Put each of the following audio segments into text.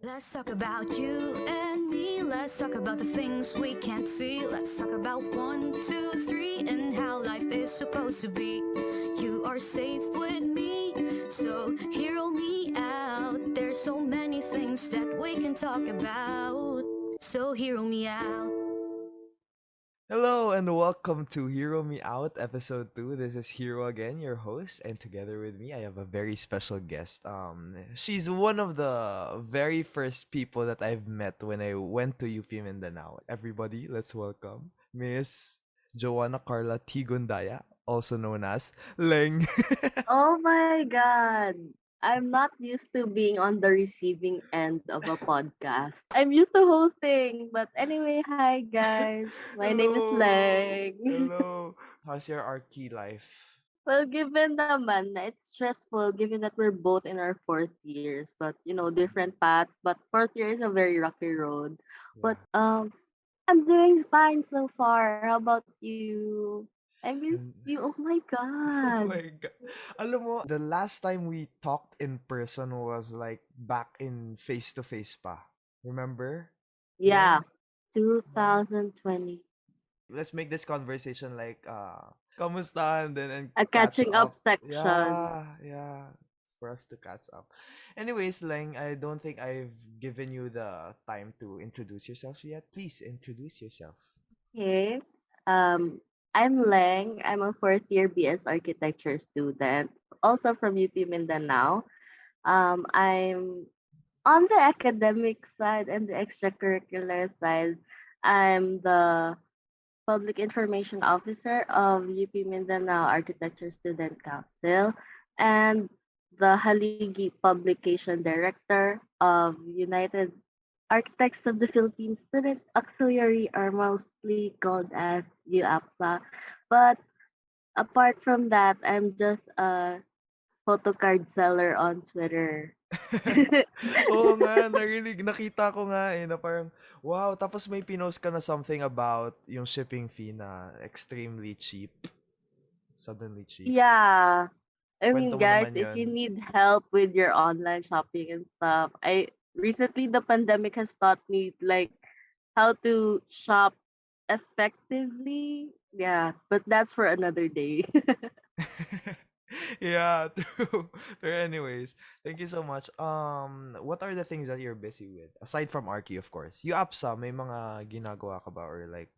Let's talk about you and me. Let's talk about the things we can't see. Let's talk about one, two, three, and how life is supposed to be. You are safe with me, so hear me out. There's so many things that we can talk about. So hear me out. Hello and welcome to Hero Me Out episode 2. This is Hero again, your host, and together with me I have a very special guest. She's one of the very first people that I've met when I went to UP Mindanao. Everybody, let's welcome Miss Joanna Carla Tigundaya, also known as Leng. Oh my God. I'm not used to being on the receiving end of a podcast. I'm used to hosting. But anyway, hi guys. My name is Hello. Lang. Hello. How's your Archie life? Well, given naman na it's stressful given that we're both in our fourth years, but different paths. But fourth year is a very rocky road. But Yeah. I'm doing fine so far. How about you? I miss And you. Oh my oh God. my God. Alam mo, the last time we talked in person was like back in face-to-face pa. Remember? Yeah, Leng? Yeah. 2020. Let's make this conversation like kamusta and A catch catching up up. section. Yeah. It's for us to catch up. Anyways, Leng, I don't think I've given you the time to introduce yourself yet. Please introduce yourself. Okay. Um, I'm Leng. I'm a fourth year BS architecture student, also from UP Mindanao. I'm on the academic side and the extracurricular side. I'm the Public Information Officer of UP Mindanao Architecture Student Council and the Haligi Publication Director of United Architects of the Philippines Student Auxiliary, are mostly called as UAPSA. But apart from that, I'm just a photocard seller on Twitter. Oo nga, nakita ko nga na parang, wow, tapos may pinost ka na something about yung shipping fee na extremely cheap, suddenly cheap. Yeah. I Kwento mean, mo guys, naman if yun. you need help with your online shopping and stuff, I recently the pandemic has taught me like how to shop effectively. Yeah, but that's for another day. Yeah, true. Pero anyways, thank you so much. What are the things that you're busy with? Aside from Arky, of course. You Apsa, may mga ginagawa ka ba or like,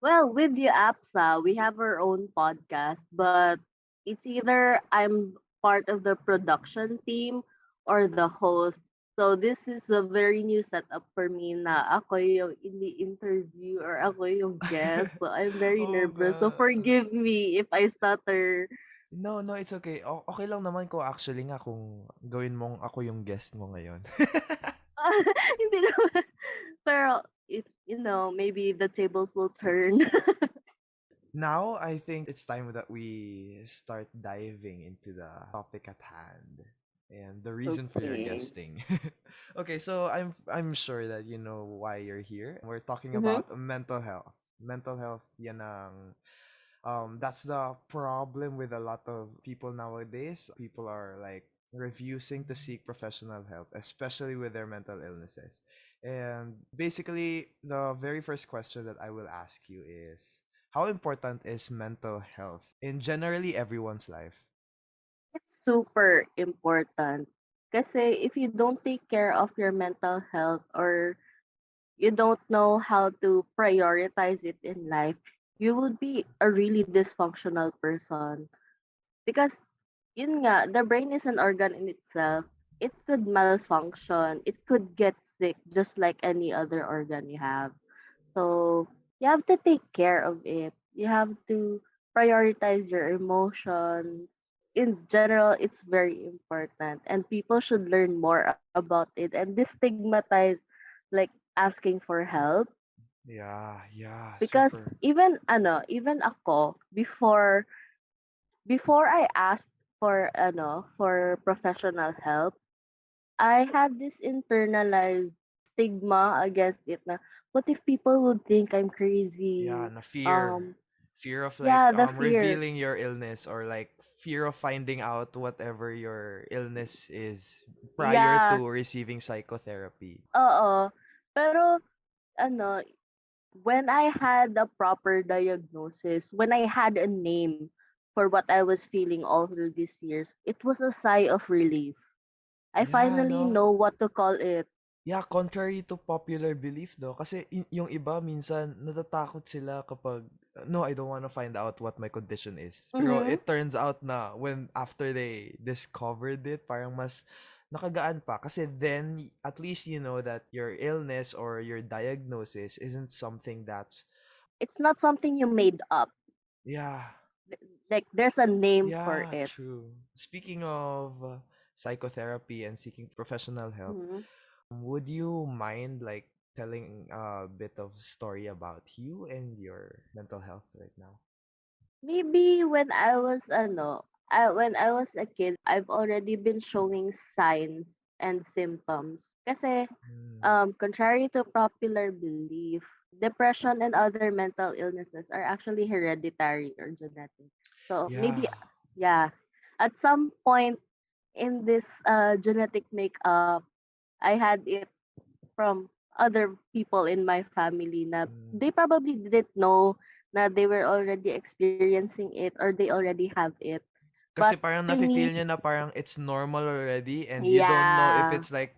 Well, with the APSA, we have our own podcast, but it's either I'm part of the production team or the host. So this is a very new setup for me na ako yung in the interview or ako yung guest. So I'm very oh nervous. So nga. forgive me if I stutter. No, no, it's okay. Okay lang naman ko actually nga kung gawin mong ako yung guest mo ngayon. Hindi naman. Pero if, maybe the tables will turn. Now, I think it's time that we start diving into the topic at hand and the reason for your Okay. guesting. Okay, so I'm sure that you know why you're here. We're talking Mm-hmm. about mental health. Mental health, yan ang that's the problem with a lot of people nowadays. People are like refusing to seek professional help, especially with their mental illnesses. And basically, the very first question that I will ask you is how important is mental health in generally everyone's life? It's super important. Kasi if you don't take care of your mental health or you don't know how to prioritize it in life, you would be a really dysfunctional person. Because yun nga, the brain is an organ in itself. It could malfunction. It could get sick just like any other organ you have. So you have to take care of it. You have to prioritize your emotions. In general, it's very important, and people should learn more about it and destigmatize like asking for help. Yeah, Because super. even ako before I asked for for professional help, I had this internalized stigma against it na what if people would think I'm Yeah, crazy? na fear. Um Fear of like Yeah, the fear. revealing your illness, or like fear of finding out whatever your illness is prior Yeah, to receiving psychotherapy. oo. Pero ano, when I had a proper diagnosis, when I had a name for what I was feeling all through these years, it was a sigh of relief. I Yeah, finally no. know what to call it. Yeah, contrary to popular belief though. Kasi yung iba minsan natatakot sila kapag, no, I don't want to find out what my condition is. Pero Mm-hmm. it turns out na when after they discovered it, parang mas nakagaan pa. Kasi then, at least you know that your illness or your diagnosis isn't something that's, It's not something you made up. yeah, Like there's a name for yeah, it. true. Speaking of psychotherapy and seeking professional help, Mm-hmm. would you mind like telling a bit of story about you and your mental health right now? Maybe when I was when I was a kid, I've already been showing signs and symptoms. Kasi Mm, contrary to popular belief, depression and other mental illnesses are actually hereditary or genetic. So maybe, yeah. yeah, at some point in this genetic makeup, I had it from other people in my family na Mm. they probably didn't know na they were already experiencing it or they already have it. But Kasi parang to me, nafe-feel nyo na parang it's normal already, and you don't know yeah, if it's like,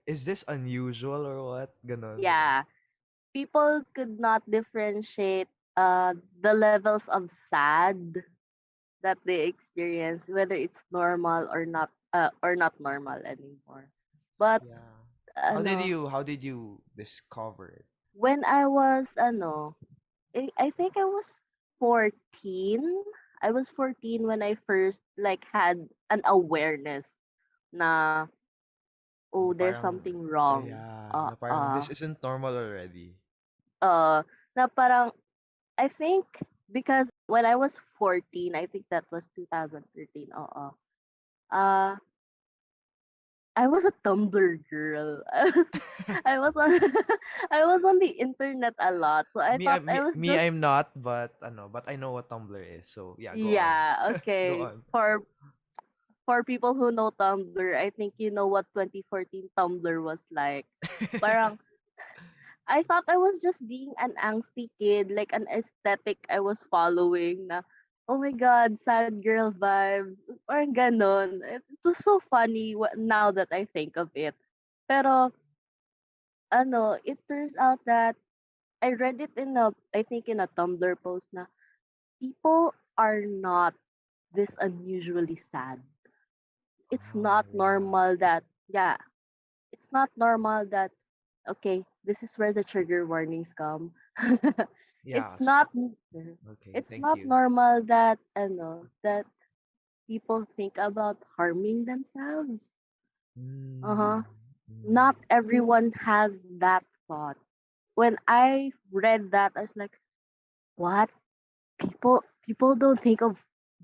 is this unusual or what? Ganon, di ba? yeah, people could not differentiate the levels of sad that they experience, whether it's normal or not normal anymore. But Yeah. ano, How did you discover it? when I was I think I was 14. I was 14 when I first like had an awareness na oh, Na there's parang, something wrong. yeah, na parang this isn't normal already. Uh na parang I think because when I was 14, I think that was 2013. Uh I was a Tumblr girl. I was on I was on the internet a lot. So I thought I was just I'm not, but but I know what Tumblr is. So yeah, go on. yeah, Go okay. on. For people who know Tumblr, I think you know what 2014 Tumblr was like. Parang I thought I was just being an angsty kid, like an aesthetic I was following na, oh my god, sad girl vibes, or ganon. It was so funny now that I think of it. Pero, it turns out that I read it I think in a Tumblr post na, people are not this unusually sad. It's Oh, not yeah. normal that, yeah, it's not normal that okay, this is where the trigger warnings come. Yeah. it's not Okay, it's thank not you. normal that that people think about harming themselves. Mm, Uh-huh. mm. Not everyone has that thought. When I read that, I was like, what? People don't think of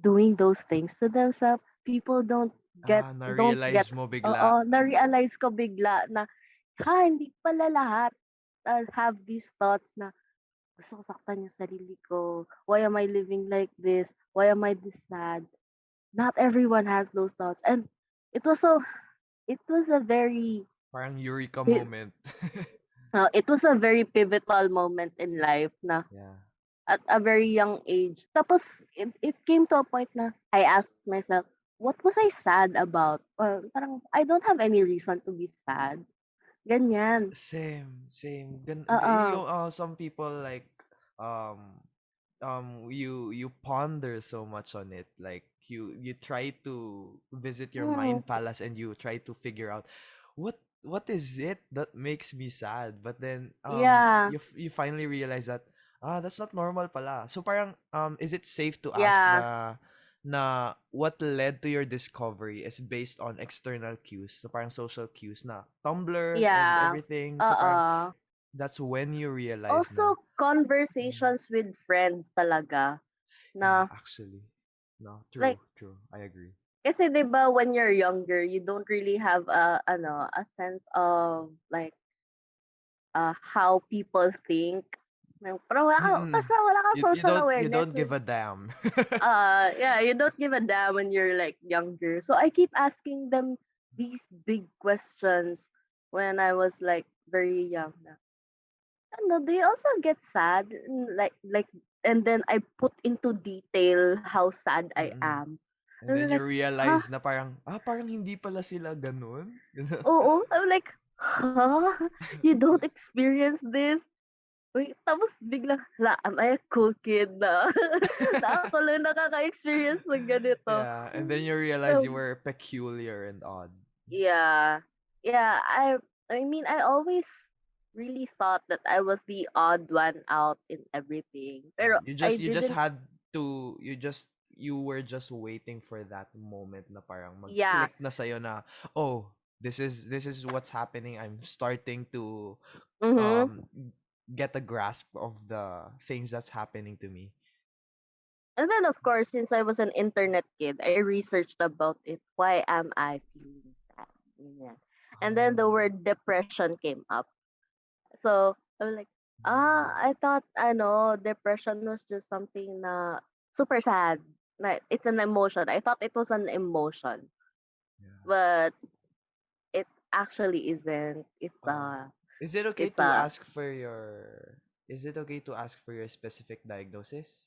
doing those things to themselves. People don't get Na-realize mo bigla. na-realize ko bigla na hindi pala lahat have these thoughts na gusto ko saktan yung sarili ko. Why am I living like this? Why am I this sad? Not everyone has those thoughts. And it was so it was a very Parang eureka pi- moment. it was a very pivotal moment in life na Yeah. at a very young age. Tapos it came to a point na I asked myself, what was I sad about? Parang I don't have any reason to be sad. Ganyan. Same. Oo. Yung some people like um you ponder so much on it, like you try to visit your Mm, mind palace and you try to figure out what is it that makes me sad, but then yeah. you finally realize that that's not normal pala. So parang is it safe to ask Yeah. na what led to your discovery is based on external cues, so parang social cues na Tumblr and Yeah. everything, so parang Oo. that's when you realize na. Also, Mm, conversations with friends talaga yeah, na actually. No, like true. I agree. kasi 'di ba when you're younger, you don't really have a sense of like how people think. Pero Mm. wala kang You social you awareness don't give when a damn. yeah, you don't give a damn when you're like younger. So I keep asking them these big questions when I was like very young. Ano, do you also get sad? And then I put into detail how sad I Mm. am. And And then they're you like, huh? realize na parang, parang hindi pala sila ganun. Oo. I'm like, huh? You don't experience this? Wait, tapos biglang, hala, am I a cool kid na? Na ako lang nakaka-experience ng ganito. Yeah, and then you realize you Um, were peculiar and odd. yeah. Yeah, I mean I always really thought that I was the odd one out in everything. Pero I You just didn't. had to you were just waiting for that moment na parang Yeah. mag-click na sa'yo na, oh, this is what's happening. I'm starting to Mhm. um get a grasp of the things that's happening to me. And then of course, since I was an internet kid, I researched about it. Why am I feeling sad? Ganyan. And then the Oh, word depression came up. So I was like, mm, I thought depression was just something na super sad. Like it's an emotion. I thought it was an emotion, yeah. but it actually isn't. Oh. Is it okay It's to a ask for your is it okay to ask for your specific diagnosis?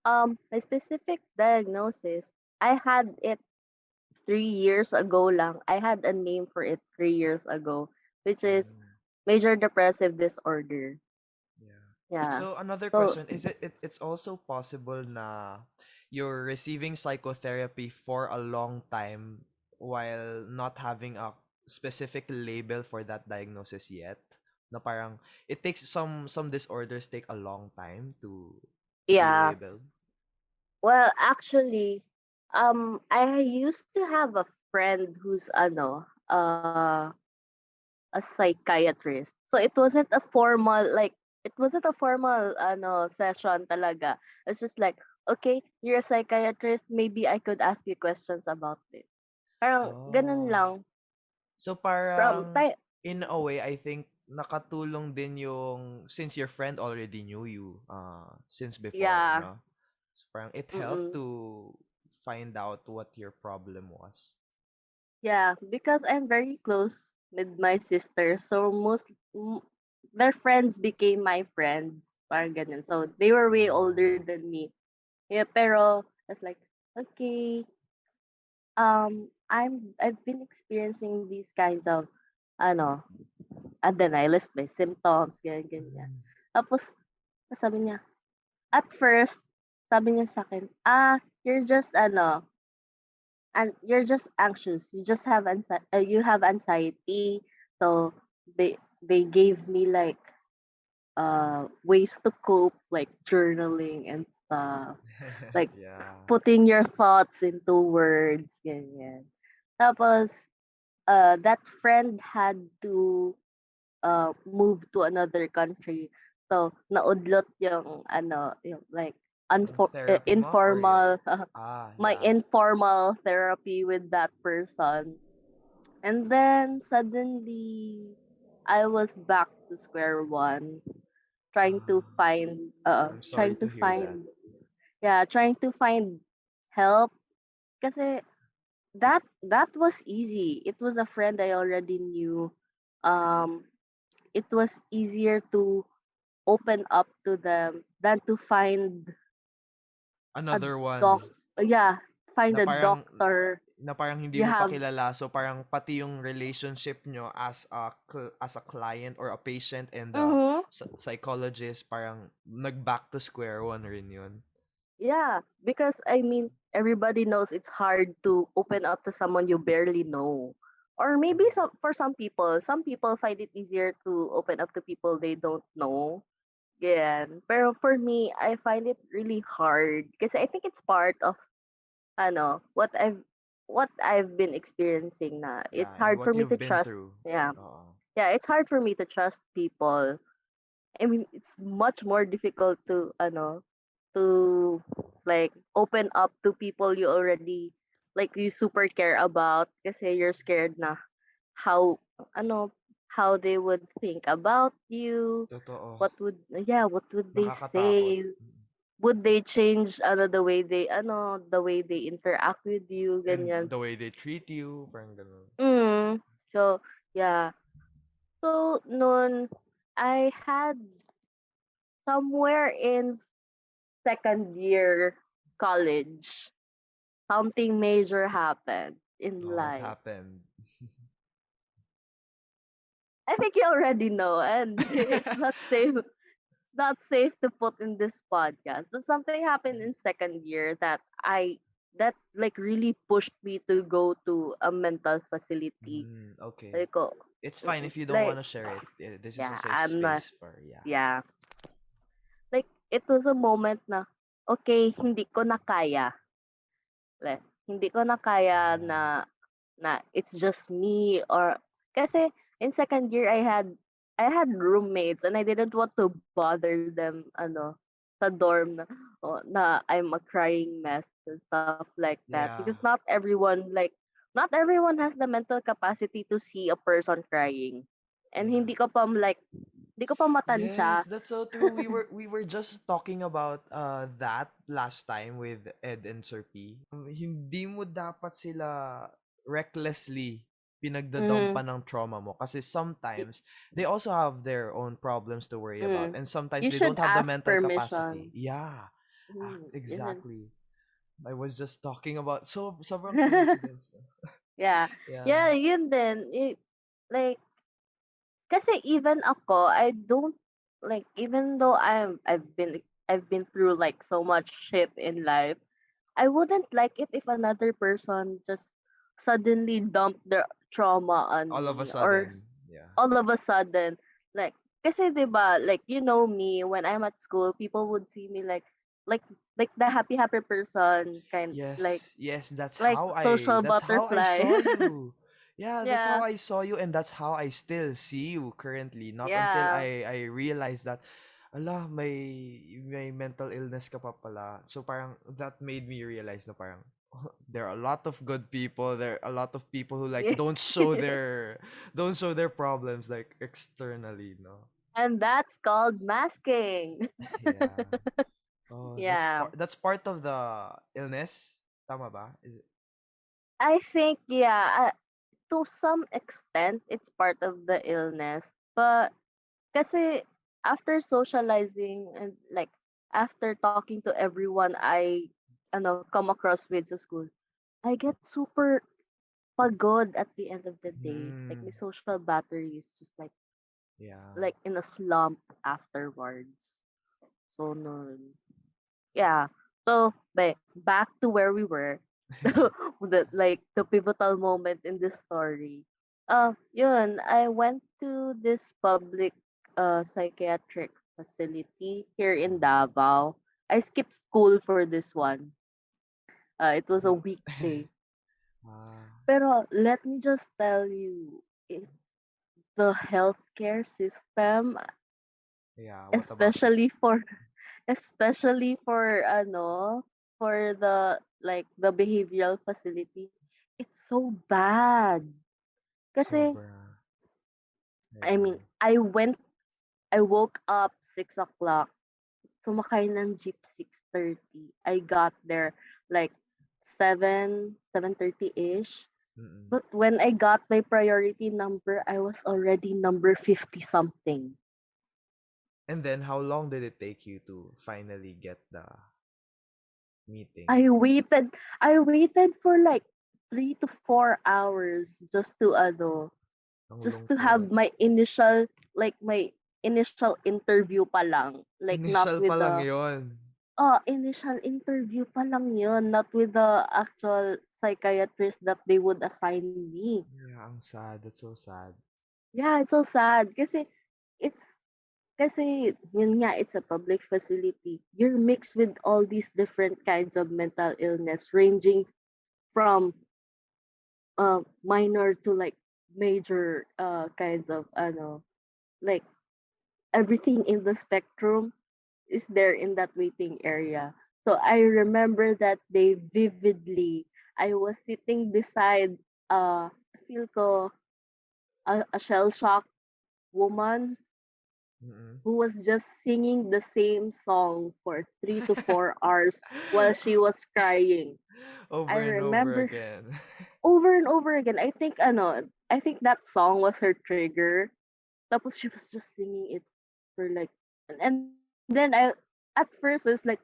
my specific diagnosis. I had it 3 years ago lang. I had a name for it 3 years ago, which is Mm. major depressive disorder. Yeah. Yeah. So another So question, is it's also possible na you're receiving psychotherapy for a long time while not having a specific label for that diagnosis yet? Na parang it takes some disorders take a long time to be yeah. labeled. Well, actually, I used to have a friend who's a psychiatrist. So it wasn't a formal session talaga. It's just like, okay, you're a psychiatrist, maybe I could ask you questions about this. Parang ganun Oh. lang So from parang time. in a way I think nakatulong din yung since your friend already knew you since before, Yeah. no? So parang it helped Mm-mm. to find out what your problem was. Yeah, because I'm very close with my sister. So m- their friends became my friends. Parang ganun. So they were way older Oh. than me. Yeah, pero I was like, okay, I've been experiencing these kinds of ano, denialist by symptoms, ganyan, ganyan. Mm. Tapos, sabi niya, at first, sabi niya sa akin, you're just and you're just anxious. You just have you have anxiety. So they gave me like ways to cope, like journaling and stuff, like Yeah. putting your thoughts into words, ganyan. Tapos that friend had to move to another country. So naudlot yung yung like Yung therapy mo or informal my yeah. informal therapy with that person. And then suddenly I was back to square one, trying to Ah, find I'm sorry to hear that. trying to find help kasi that was easy. It was a friend I already knew. Um it was easier to open up to them than to find a Another doc one yeah, find na a parang doctor. na parang hindi You mo pa have kilala so parang pati yung relationship nyo as a client or a patient and the mhm. psychologist parang nag back to square one rin yun. Yeah, because I mean, everybody knows it's hard to open up to someone you barely know. Or maybe some people find it easier to open up to people they don't know. Yeah. Pero for me, I find it really hard because I think it's part of what I've been experiencing na. Yeah, It's and hard for what me to you've been trust. through. Yeah. Oo. Yeah, it's hard for me to trust people. I mean, it's much more difficult to like open up to people you already like you super care about kasi you're scared na how ano how they would think about you, Totoo. what would yeah, what would they Nakakatakot. say? Would they change the way they interact with you, And ganyan. the way they treat you, parang ganun. Mm. So, yeah. So, noon, I had somewhere in second year college, something major happened in Oh, what life. happened? I think you already know, and it's not safe to put in this podcast. But something happened in second year that like really pushed me to go to a mental facility. Okay. Like, oh, It's fine if you don't like want to share it. This is a yeah, safe I'm not space for, yeah. yeah. Like it was a moment na okay, hindi ko na kaya. Like, hindi ko na kaya Ah, na it's just me or kasi in second year I had roommates and I didn't want to bother them sa dorm na I'm a crying mess and stuff like that because yeah. not everyone has the mental capacity to see a person crying and Yeah. hindi ko pa Yes, matansya. that's so true. We were just talking about that last time with Ed and Sir P. Hindi mo dapat sila recklessly Mm, pinagdadampan ng trauma mo kasi sometimes they also have their own problems to worry about mm. and sometimes You they don't should have the ask mental capacity. permission. Yeah, You should, exactly. I was just talking about sobrang coincidence. No? yeah. Yeah. Yeah, yun din. Like, kasi even ako, I don't, like, even though I've been through, like, so much shit in life, I wouldn't like it if another person just suddenly dumped their trauma on All of a me or sudden, yeah. all of a sudden, like, kasi 'di ba, like you know me, when I'm at school, people would see me like like the happy person kind Yes, yes, like social that's how I butterfly. saw you. Yeah, that's how Yeah. I saw you and that's how I still see you currently. Not until Yeah. I realized that ala may mental illness ka pa pala. So parang that made me realize na parang there are a lot of good people. There are a lot of people who like Yeah. don't show their problems like externally, no. And that's called masking. Yeah. Oh, Yeah. that's part of the illness. Tama ba? Is it? I think yeah, to some extent it's part of the illness. But kasi after socializing and like after talking to everyone I come across with sa school, I get super pagod at the end of the day. Like my Hmm. social battery is just Yeah. like in a slump afterwards. So no. Yeah. So, back to where we were. The pivotal moment in this story. Yun, I went to this public psychiatric facility here in Davao. I skipped school for this one. It was a weekday. Ah, Pero let me just tell you, the healthcare system, yeah. What about it? especially for especially for for the behavioral facility, it's so bad. Kasi Sobra. I Yeah. mean, I woke up 6 o'clock, sumakay ng jeep 6:30. I got there like 7:30 ish. Mm-mm. But when I got my priority number, I was already number 50 something. And then, how long did it take you to finally get the meeting? I waited I waited for like 3 to 4 hours Ang just to lungkot. have my initial interview pa lang. Like not Initial pa with lang the yon. initial interview pa lang yun, not with the actual psychiatrist that they would assign me. Yeah, ang sad. That's so sad. Yeah, it's so sad it's kasi yun nga, it's a public facility. You're mixed with all these different kinds of mental illness ranging from minor to like major kinds of like everything in the spectrum is there in that waiting area. So I remember that day vividly. I was sitting beside feel ko a shell shock woman Mm-mm. who was just singing the same song for 3 to 4 hours while she was crying. I Over and over remember again. over and over again. I think that song was her trigger. Tapos she was just singing it for like, and then at first I was like,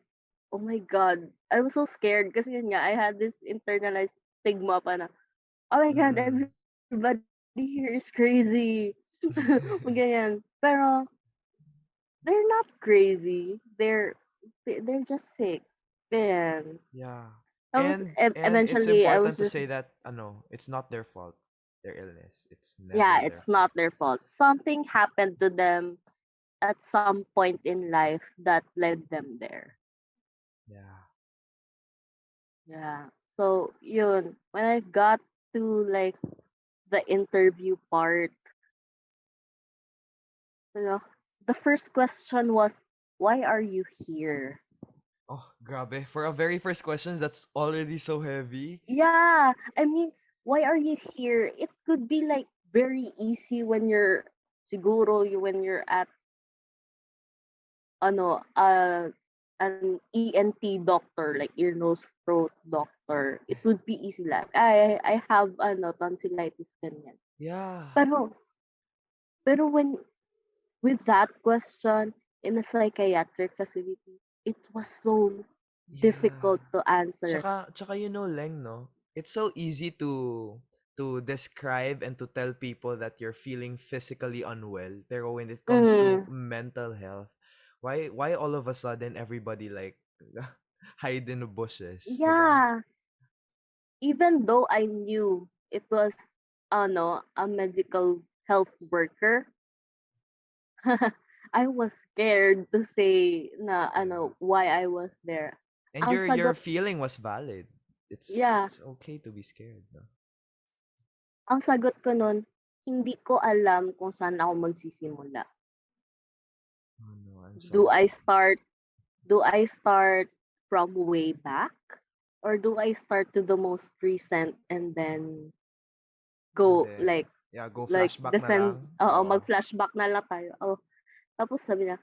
oh my god, I was so scared kasi yun nga, I had this internalized stigma pa na, oh my god, Mm-mm. everybody here is crazy. Ganyan. Pero they're not crazy. They're just sick. Then Yeah. I was And it's eventually I was important to just say that it's not their fault. Their illness. It's yeah, never their it's fault. not their fault. Something happened to them at some point in life that led them there. Yeah. Yeah. So yun, when I got to like the interview part, you know, the first question was, why are you here? Oh, grabe. For a very first question, that's already so heavy. Yeah, I mean, why are you here? It could be like very easy when you're siguro when you're at ano an ENT doctor like ear nose throat doctor. It would be easy like I have ano tonsillitis ganyan. Yeah. Pero pero when with that question in a psychiatric facility, it was so Yeah. difficult to answer. Tsaka Leng, no? It's so easy to describe and to tell people that you're feeling physically unwell. Pero when it comes to Mm, mental health, why all of a sudden everybody like hide in the bushes, 'di ba? yeah, even though I knew it was a medical health worker, I was scared to say na Yeah. why I was there. And Ang your sagot feeling was valid. yeah, It's okay to be scared, no? ang sagot ko nun, hindi ko alam kung saan ako magsisimula. Oh no, I'm Do sorry to I hear that. start do I start from way back or do I start to the most recent and then And go then, like yeah, go like flashback na descend lang. Oo. mag-flashback na lang tayo. Oh, tapos sabi niya,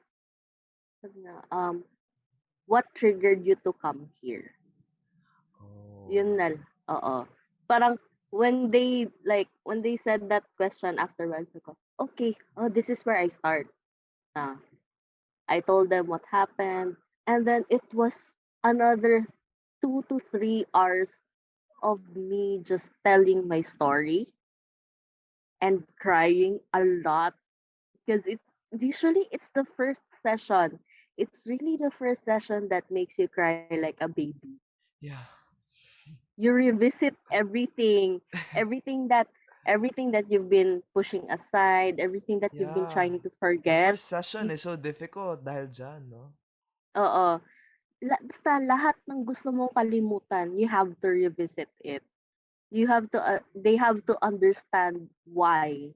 what triggered you to come here? Oh. Yun na, oo. Parang when they said that question afterwards, ako, okay, oh, this is where I start. Uh, I told them what happened, and then it was another 2 to 3 hours of me just telling my story and crying a lot because it's the first session. It's really the first session that makes you cry like a baby. Yeah. You revisit everything that everything that you've been pushing aside, everything that you've been Yeah. trying to The forget. first session You, is so difficult dahil dyan, no? oo. Basta lahat ng gusto mong kalimutan, you have to revisit it. They have to understand why.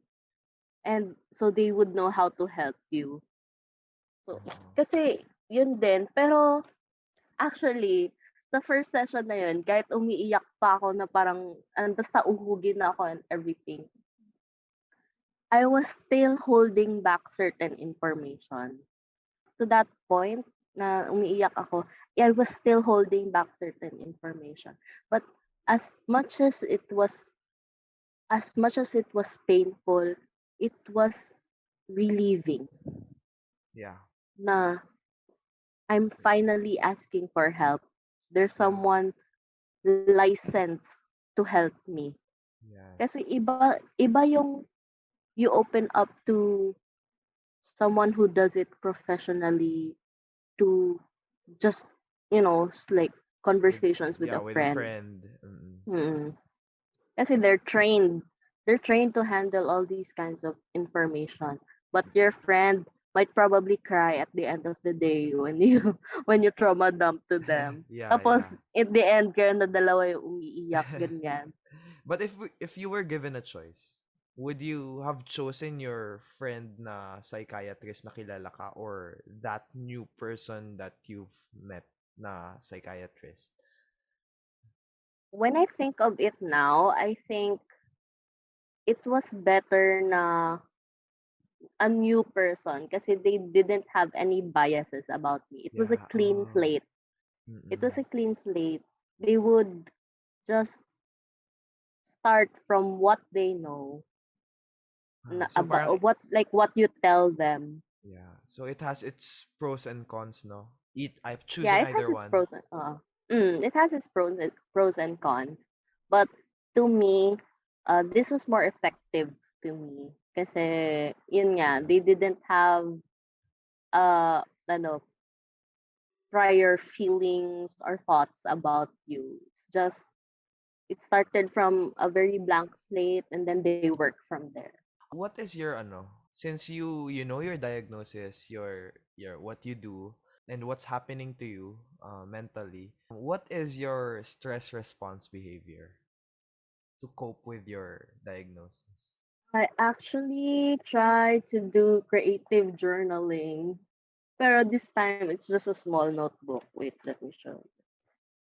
And so they would know how to help you. So, Oo. kasi yun din. Pero actually, sa first session na yun, kahit umiiyak pa ako na parang, basta uhugin na ako and everything, I was still holding back certain information. To that point na umiiyak ako, I was still holding back certain information. But as much as it was as much as it was painful, it was relieving Yeah. na I'm finally asking for help. There's Yeah. someone licensed to help me. Kasi Yes. iba yung you open up to someone who does it professionally to just like With conversations with yeah, a with a friend. friend. Mm-mm. Mm. Kasi they're trained to handle all these kinds of information. But your friend might probably cry at the end of the day when you when you trauma dump to them. Yeah, Tapos yeah. at the end kayo na dalawa yung umiiyak ganyan. But if you were given a choice, would you have chosen your friend na psychiatrist na kilala ka or that new person that you've met na psychiatrist? When I think of it now, I think it was better na a new person kasi they didn't have any biases about me. It was a Yeah. clean slate. It was Mm-mm. a clean slate. They would just start from what they know, So parang about what you tell them. yeah. So it has its pros and cons, no? I'm Yeah, choosing it has either its one. pros and it has its pros and cons. But to me, this was more effective to me kasi yun nga, Yeah. they didn't have ano, prior feelings or thoughts about you. It's just it started from a very blank slate and then they work from there. What is your ano? Since you know your diagnosis, your what you do, and what's happening to you mentally, what is your stress response behavior to cope with your diagnosis? I actually try to do creative journaling. Pero this time, it's just a small notebook. Wait, let me show you.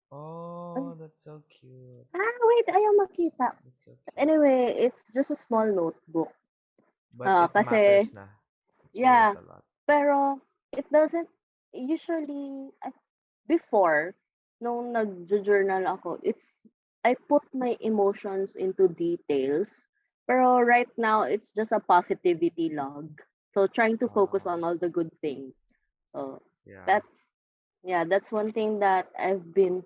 Oh, Ay, that's so cute. wait, ayaw makita. That's so But cute. anyway, it's just a small notebook. But it Kasi, matters na. It's worth yeah, a lot. pero it doesn't, usually, before, nung nag-journal ako, I put my emotions into details. Pero right now, it's just a positivity log. So, trying to focus Oh, on all the good things. So, yeah. that's, yeah, that's one thing that I've been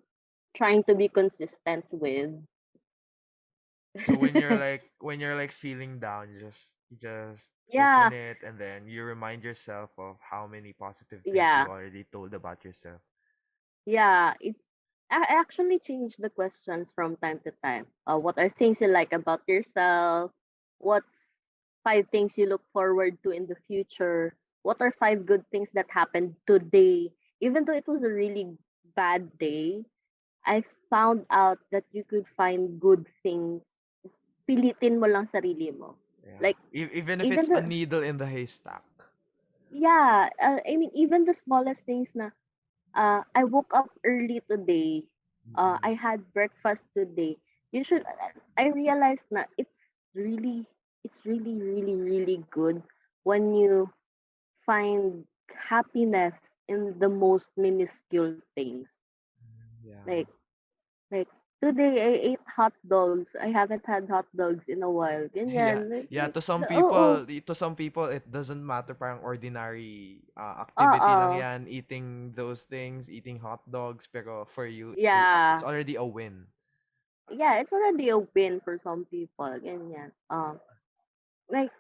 trying to be consistent with. So when you're like feeling down, you just open Yeah, it and then you remind yourself of how many positive things you yeah. already told about yourself. Yeah, I actually change the questions from time to time. What are things you like about yourself? What's five things you look forward to in the future? What are five good things that happened today? Even though it was a really bad day, I found out that you could find good things. Pilitin mo lang sarili mo. Yeah. Like, Even if even it's a the, needle in the haystack. yeah, I mean, even the smallest things na, I woke up early today. Mm-mm. I had breakfast today. You should. I realized na really, it's really good when you find happiness in the most minuscule things. Yeah. Like like today I ate hot dogs. I haven't had hot dogs in a while. Yeah. Ganyan. Yeah, Oo. to some people it doesn't matter, parang ordinary activity lang Oo. yan, eating those things, eating hot dogs, pero for you it's Yeah. already a win. Yeah, it's already a win for some people. Ganyan. Like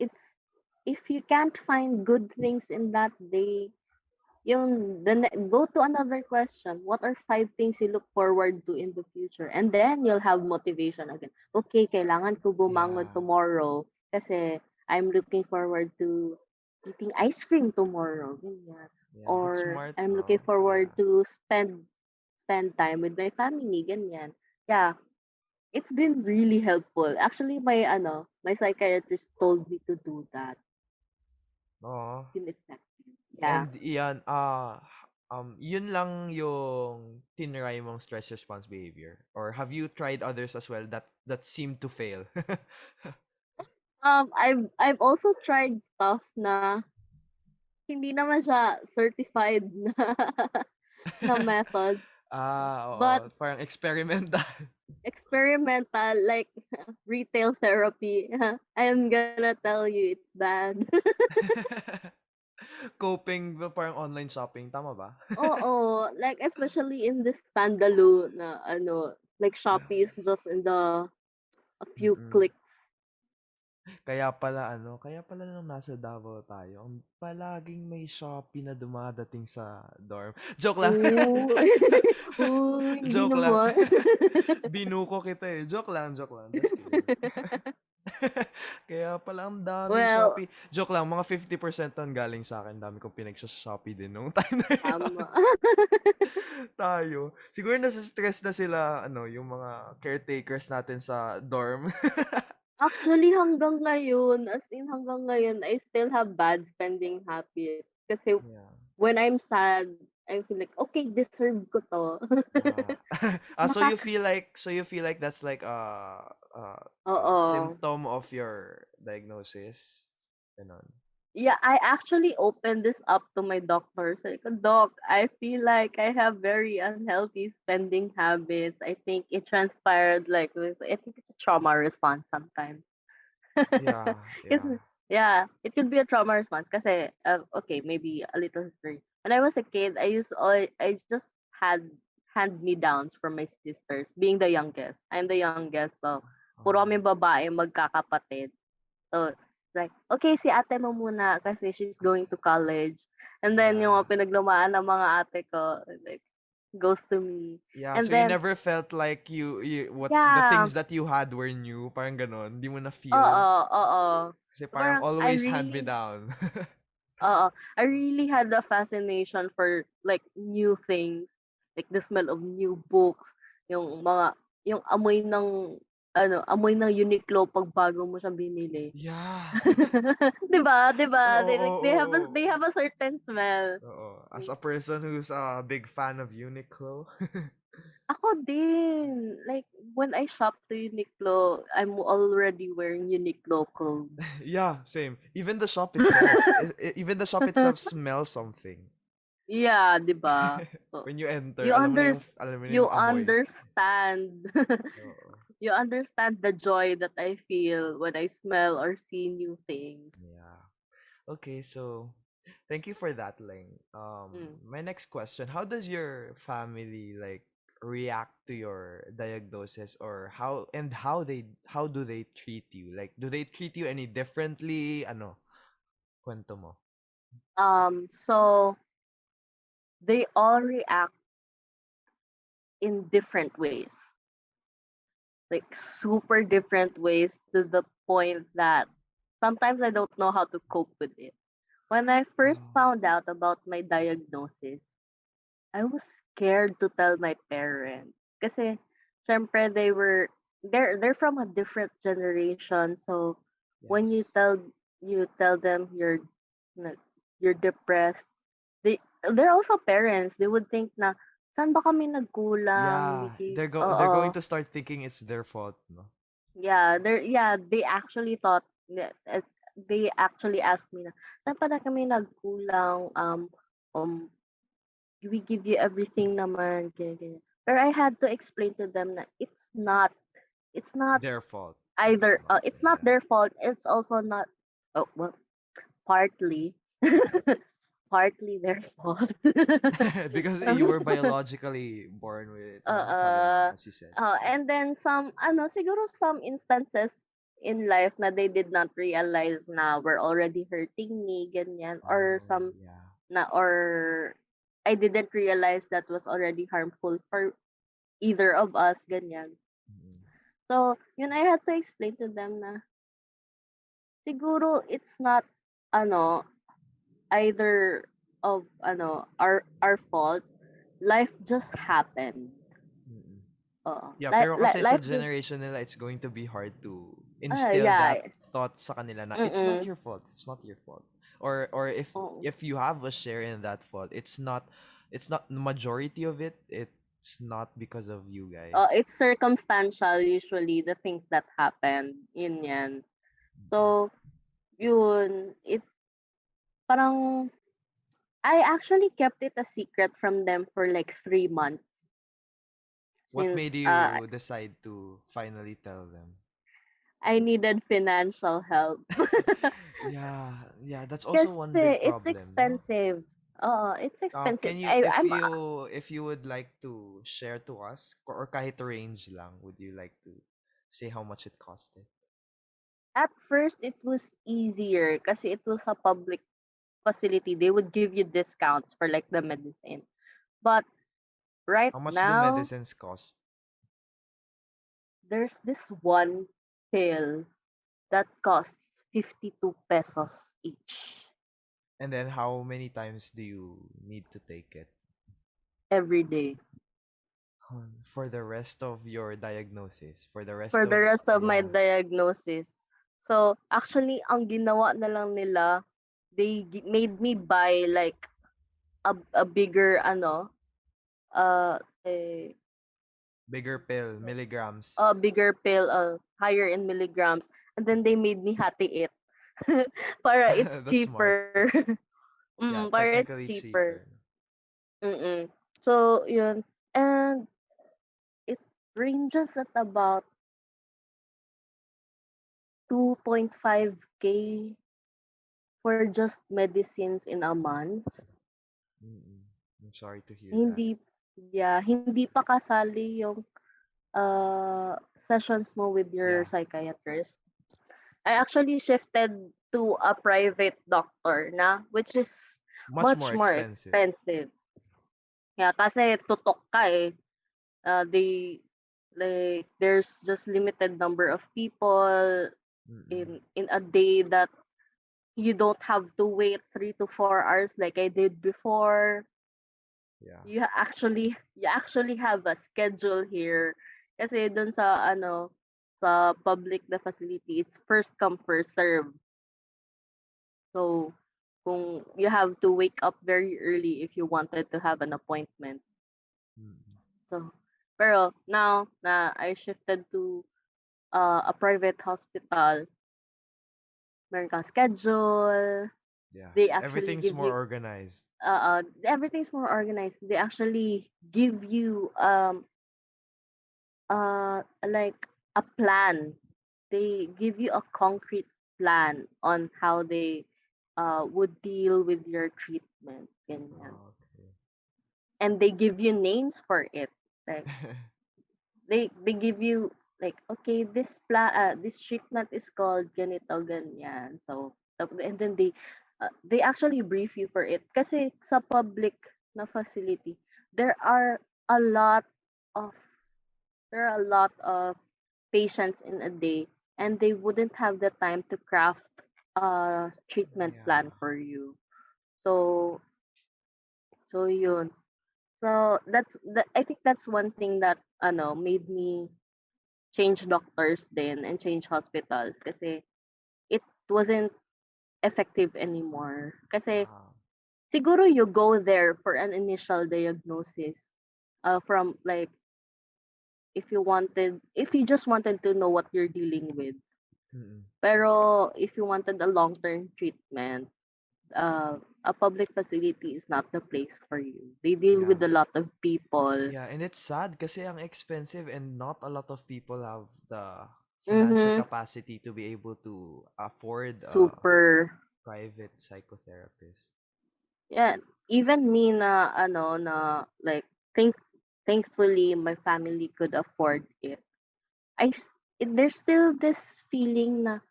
it's if you can't find good things in that day, go to another question. What are five things you look forward to in the future? And then you'll have motivation again. Okay, kailangan ko bumangon Yeah. tomorrow kasi I'm looking forward to eating ice cream tomorrow. Ganyan. Yeah, that's Or smart, I'm looking no? forward Yeah. to spend time with my family. Ganyan. Yeah, it's been really helpful. Actually, my psychiatrist told me to do that. Oh. It's been effective. Yeah. And iyan, yun lang yung tinry mong stress response behavior? Or have you tried others as well that seem to fail? I've also tried stuff na hindi naman siya certified na na methods, Oo. but Parang experimental. experimental like retail therapy. I am gonna tell you it's bad. Coping ba parang online shopping, tama ba? Oo, like especially in this pandalo na like Shopee is just in the a few Mm. clicks. Kaya pala nung nasa Davao tayo, palaging may Shopee na dumadating sa dorm. Joke lang. Oh. Oh, hindi Joke lang. naman. Binuko kita eh. Joke lang, joke lang. Just kidding. Kaya pala ang daming Well, Shopee. Joke lang, mga 50% nun galing sa akin. Dami kong pinag-Shopee din nung time na yun. tama. Tayo. Siguro nasa stress na sila, yung mga caretakers natin sa dorm. Actually, hanggang ngayon, as in hanggang ngayon, I still have bad spending habits. Kasi Yeah. when I'm sad, I feel like, okay, deserve ko to. Ah. Nakaka... So you feel like that's like a Oo. symptom of your diagnosis? Ganon. Yeah, I actually opened this up to my doctor. So, like, Doc, I feel like I have very unhealthy spending habits. I think it transpired like this. I think it's a trauma response sometimes. Yeah, It's, yeah. yeah, it could be a trauma response. Kasi, okay, maybe a little history. When I was a kid, I just had hand me downs from my sisters. Being the youngest, I'm the youngest, so puro Oh, kami babae magkakapatid. So, it's like, okay, si ate mo muna kasi she's going to college. And then, yung yeah. mga pinaglumaan ng mga ate ko, like, goes to me. Yeah, And so you then, never felt like what the yeah, things that you had were new, parang ganon. Hindi mo na feel oo, oo. kasi So, parang parang, I always hand me really, down. I really had a fascination for, like, new things. Like, the smell of new books, yung mga, yung amoy ng Uniqlo pag bago mo siyang binili. Yeah. 'Di ba? 'Di ba? Oo, They like oo, they oo. have a certain smell. Oo. As Mm. a person who's a big fan of Uniqlo. Ako din. Like when I shop to Uniqlo, I'm already wearing Uniqlo clothes. Yeah, same. Even the shop itself, even the shop itself smells something. Yeah, 'di ba? So, When you enter, you under alam mo na you yung amoy. understand. Oo. You understand the joy that I feel when I smell or see new things. Yeah. Okay, so thank you for that, Ling. Mm. My next question: how does your family like react to your diagnosis, or how do they treat you? Like, do they treat you any differently? Ano, kwento mo. So they all react in different ways. Like super different ways to the point that sometimes I don't know how to cope with it. When I first Oh, found out about my diagnosis, I was scared to tell my parents. Kasi, syempre, they're from a different generation. So, when yes. you tell them na- you're depressed, they're also parents. They would think na, saan ba kami nagkulang? Yeah, they're going Oo. to start thinking it's their fault, no? They actually thought they actually asked me na, saan pa na kami nagkulang? Um, we give you everything naman, ganyan, ganyan. Pero I had to explain to them na it's not Their fault. It's either, not. it's not Yeah. their fault. It's also not, oh, well, partly, partly their fault. Because you were biologically born with it, no? Sabi mo, uh, as you said. and then siguro some instances in life na they did not realize na we're already hurting me, ganyan, or Oh, some yeah. or I didn't realize that was already harmful for either of us, ganyan. Mm-mm. So, yun, I had to explain to them na siguro it's not ano either of our fault. Life just happened. Mm-mm. Oo. Yeah, pero kasi sa Life just generation nila, it's going to be hard to instill that yeah. thought sa kanila na it's not Mm. your fault. It's not your fault. Or Oo. if you have a share in that fault, it's not the majority of it. It's not because of you guys. It's circumstantial usually the things that happen. Yun yan. Mm-mm. So, yun, it parang I actually kept it a secret from them for like 3 months What since made you decide to finally tell them? I needed financial help. Yeah, yeah, that's also one Kasi big it's problem, no? expensive. It's expensive. Can you if I'm you would like to share to us, or kahit range lang, would you like to say how much it costed? At first it was easier kasi it was a public facility. They would give you discounts for like the medicine. But right How much do now medicines cost? there's this one pill that costs 52 pesos each And then how many times do you need to take it? every day For the rest of your diagnosis, for the rest for the of rest of my yeah. diagnosis. So actually ang ginawa na lang nila, made me buy like a bigger uh eh, Bigger pill, a milligrams. bigger pill, higher in milligrams, and then they made me hati it. Para it's That's smart. cheaper. Yeah, Para it's technically cheaper. cheaper. Mm. So yun, and it ranges at about 2.5K for just medicines in a month. Mm-mm. I'm sorry to hear that. Hindi, yeah, hindi pa kasali yung uh sessions mo with your Yeah, psychiatrist. I actually shifted to a private doctor na, which is much much more more expensive. expensive. Yeah, kasi tutok ka eh. They like there's just limited number of people Mm-mm. in a day that you don't have to wait 3 to 4 hours like I did before. Yeah. You actually have a schedule here kasi dun sa sa public na facility, it's first come first serve. So kung you have to wake up very early if you wanted to have an appointment. Mm-mm. So pero now na I shifted to a private hospital, meron kang schedule. Yeah. They actually Everything's give more you organized. everything's more organized. They actually give you like a plan. They give you a concrete plan on how they would deal with your treatment, ganyan. Oh, okay. And they give you names for it. Like they give you like, okay, this treatment is called ganito ganyan. So and then they actually brief you for it kasi sa public na facility there are a lot of patients in a day, and they wouldn't have the time to craft a treatment Yeah. plan for you. So yun. So I think that's one thing that made me change doctors then and change hospitals kasi it wasn't effective anymore. Kasi Wow. siguro you go there for an initial diagnosis from like if you just wanted to know what you're dealing with. Mm-mm. Pero if you wanted a long-term treatment, a public facility is not the place for you. They deal Yeah. with a lot of people. Yeah, and it's sad kasi ang expensive and not a lot of people have the financial Mm-hmm. capacity to be able to afford a Super. private psychotherapist. Yeah, even me na like think thankfully my family could afford it. There's still this feeling na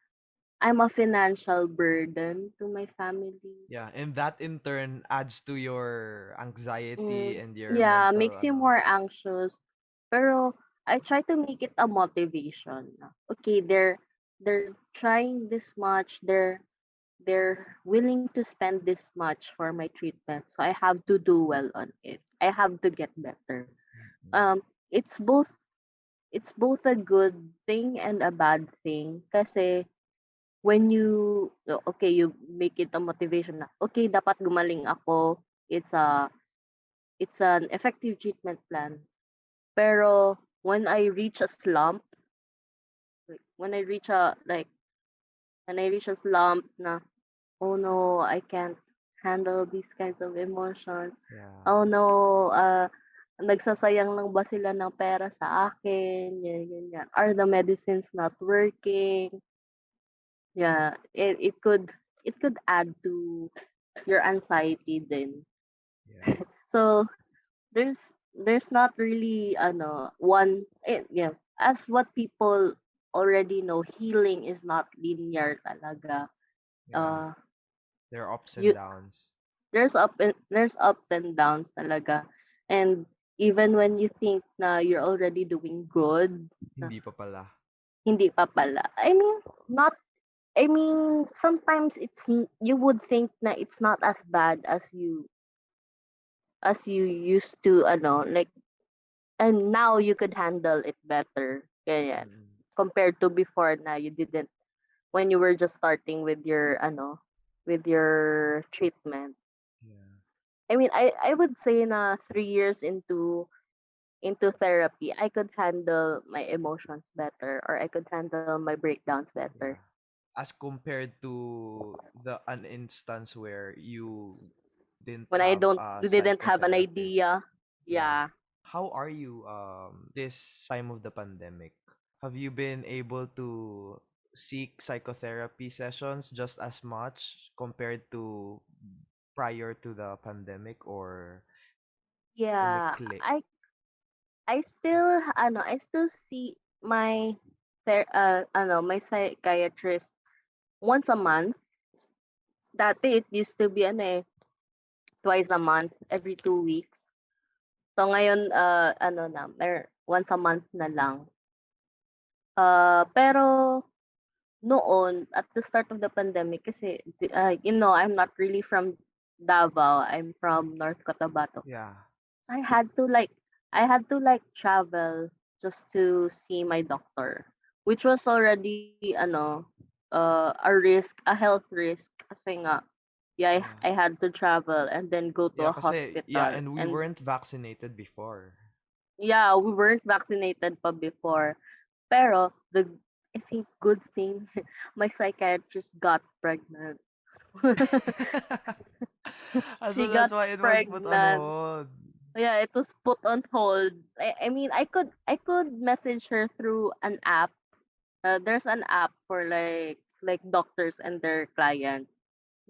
I'm a financial burden to my family. Yeah, and that in turn adds to your anxiety and your Yeah, mental makes you ano. more anxious. Pero I try to make it a motivation. Na, okay, they're trying this much. They're willing to spend this much for my treatment. So I have to do well on it. I have to get better. Mm-mm. Um it's both a good thing and a bad thing kasi when okay, you make it a motivation na okay, dapat gumaling ako. It's an effective treatment plan. Pero when I reach a slump, like, when I reach a slump na, oh no, I can't handle these kinds of emotions. Yeah. Oh no, nagsasayang lang ba sila ng pera sa akin? Yan, ganyan. Are the medicines not working? Yeah, it could add to your anxiety then. Yeah. So there's not really one yeah, as what people already know, healing is not linear talaga. Yeah. uh There are ups and you downs. there's ups and downs talaga, and even when you think na you're already doing good, na Hindi pa pala. hindi pa pala. Not I mean sometimes you would think na it's not as bad as you used to like, and now you could handle it better, ganyan, Mm-mm. compared to before na you didn't, when you were just starting with your treatment. Yeah. I would say na 3 years into therapy, I could handle my emotions better, or I could handle my breakdowns better. Yeah. as compared to the an instance where you didn't when I have don't a didn't have an psychotherapist. idea. Yeah. Yeah. How are you this time of the pandemic? Have you been able to seek psychotherapy sessions just as much compared to prior to the pandemic, or Yeah. umikli? I still see my my psychiatrist once a month. Dati it used to be twice a month, every 2 weeks. So ngayon once a month na lang. Pero noon at the start of the pandemic kasi I'm not really from Davao. I'm from North Cotabato. Yeah. So I had to travel just to see my doctor, which was already a health risk kasi nga yeah, Yeah. I had to travel and then go to Yeah, a kasi yeah, hospital. and we And weren't vaccinated before. yeah, we weren't vaccinated pa before. Pero I think good thing my psychiatrist got pregnant. Ah, She so that's got why it was put on pregnant. hold. Yeah, it was put on hold. I mean, I could message her through an app. There's an app for like doctors and their clients.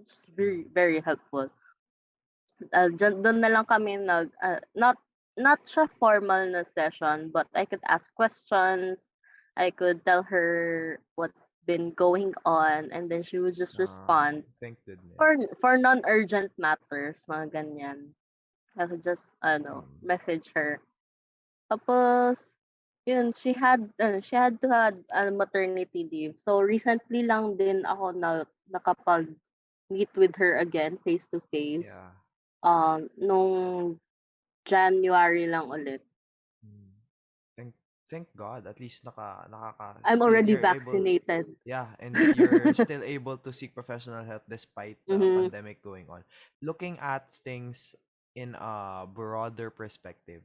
It's very Mm. very helpful. Doon na lang kami not siya formal na session, but I could ask questions. I could tell her what's been going on, and then she would just respond Thank goodness. for non-urgent matters, mga ganyan. I could just Mm. message her. Tapos yun, she had to had a maternity leave. So recently lang din ako nakapag-meet with her again face to face. Yeah. Nung January lang ulit. Mm. Thank thank God, at least I'm still already you're able. vaccinated. Yeah, and you're still able to seek professional help despite the Mhm. pandemic going on. Looking at things in a broader perspective,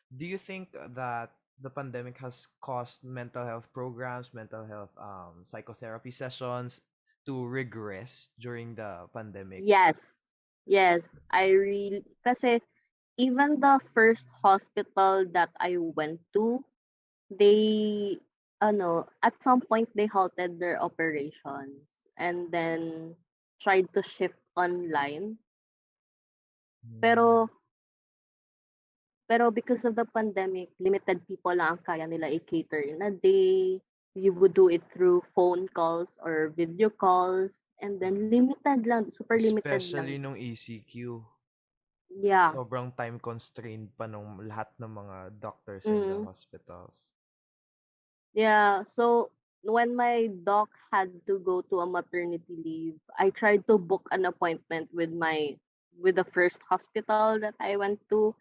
do you think that the pandemic has caused mental health programs, mental health psychotherapy sessions to regress during the pandemic? Yes. Yes. Kasi even the first hospital that I went to, they at some point they halted their operations and then tried to shift online. Mm. Pero Pero because of the pandemic, limited people lang ang kaya nila i-cater in a day. You would do it through phone calls or video calls. And then limited lang, super limited Especially lang. nung ECQ. Yeah. Sobrang time constrained pa nung lahat ng mga doctors in the Mm. hospitals. Yeah. So when my doc had to go to a maternity leave, I tried to book an appointment with the first hospital that I went to.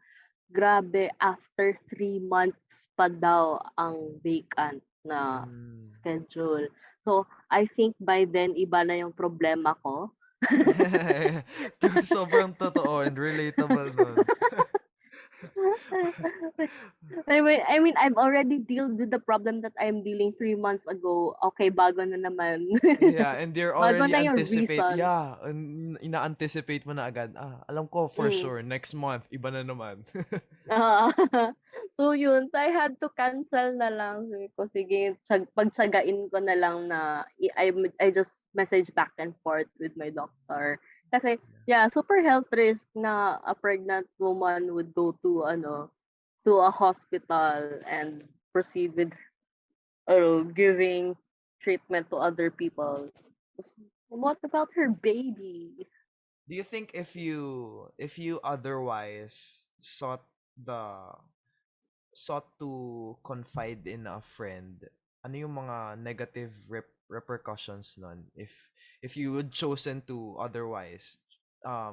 Grabe, after 3 months pa daw ang vacant na Mm. schedule. So, I think by then, iba na yung problema ko. True, sobrang totoo and relatable nun. I mean, I've already dealt with the problem that I'm dealing 3 months ago. Okay, bago na naman. Yeah, and they're Bago already na yung anticipate. reason. Yeah, ina-anticipate mo na agad. Ah, alam ko for Mm. sure next month iba na naman. Ah, so yun, so I had to cancel na lang. Sabi ko, sige, pagtsagain ko na lang na I just message back and forth with my doctor. Kasi, yeah, super health risk na a pregnant woman would go to a hospital and proceed with giving treatment to other people. What about her baby? Do you think if you otherwise the sought to confide in a friend, ano yung mga negative repercussions nun if you would chosen to otherwise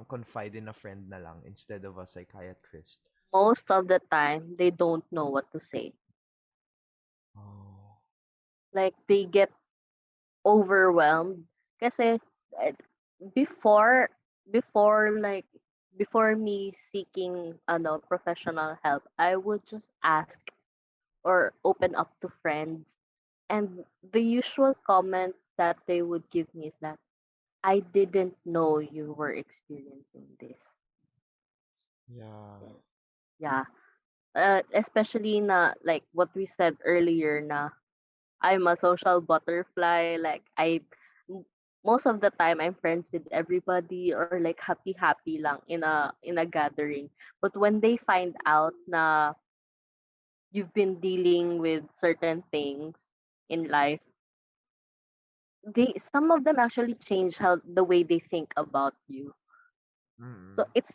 confide in a friend na lang instead of a psychiatrist? Most of the time, they don't know what to say. Oh. Like, they get overwhelmed kasi eh, before before me seeking professional help, I would just ask or open up to friends, and the usual comment that they would give me is that I didn't know you were experiencing this. Yeah. Yeah. Especially na like what we said earlier na I'm a social butterfly. Like m- most of the time I'm friends with everybody or like happy lang in a gathering. But when they find out na you've been dealing with certain things in life, they some of them actually change how the way they think about you. So Mm. it's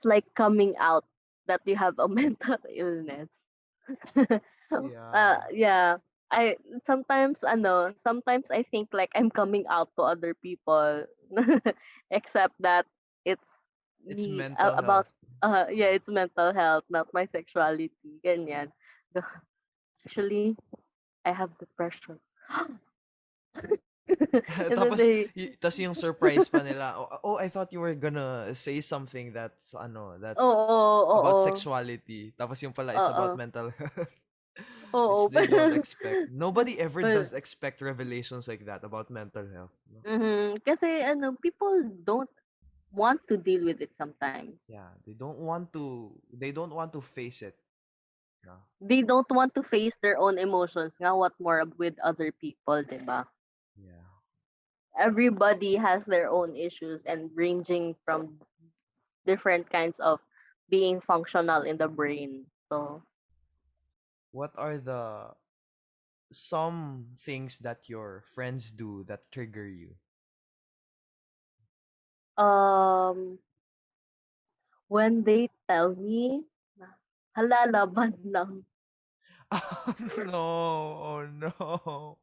like coming out that you have a mental illness. Yeah. Yeah. I sometimes I think like I'm coming out to other people, except that it's It's me mental about health. yeah, it's mental health, not my sexuality, ganyan. Actually, I have depression. And then Tapos, they, tas yung surprise pa nila. Oh, oh, I thought you were gonna say something that's about oo, sexuality. Tapos yung pala, it's about oo, mental health. Which oo, they don't expect. Nobody ever well, does expect revelations like that about mental health. No? kasi people don't want to deal with it sometimes. Yeah, they don't want to face it. No? They don't want to face their own emotions nga what more with other people, 'di ba? Yeah. Everybody has their own issues and ranging from different kinds of being functional in the brain. So, What are the some things that your friends do that trigger you? um, when they tell me na, hala, laban lang. Oh no, oh no.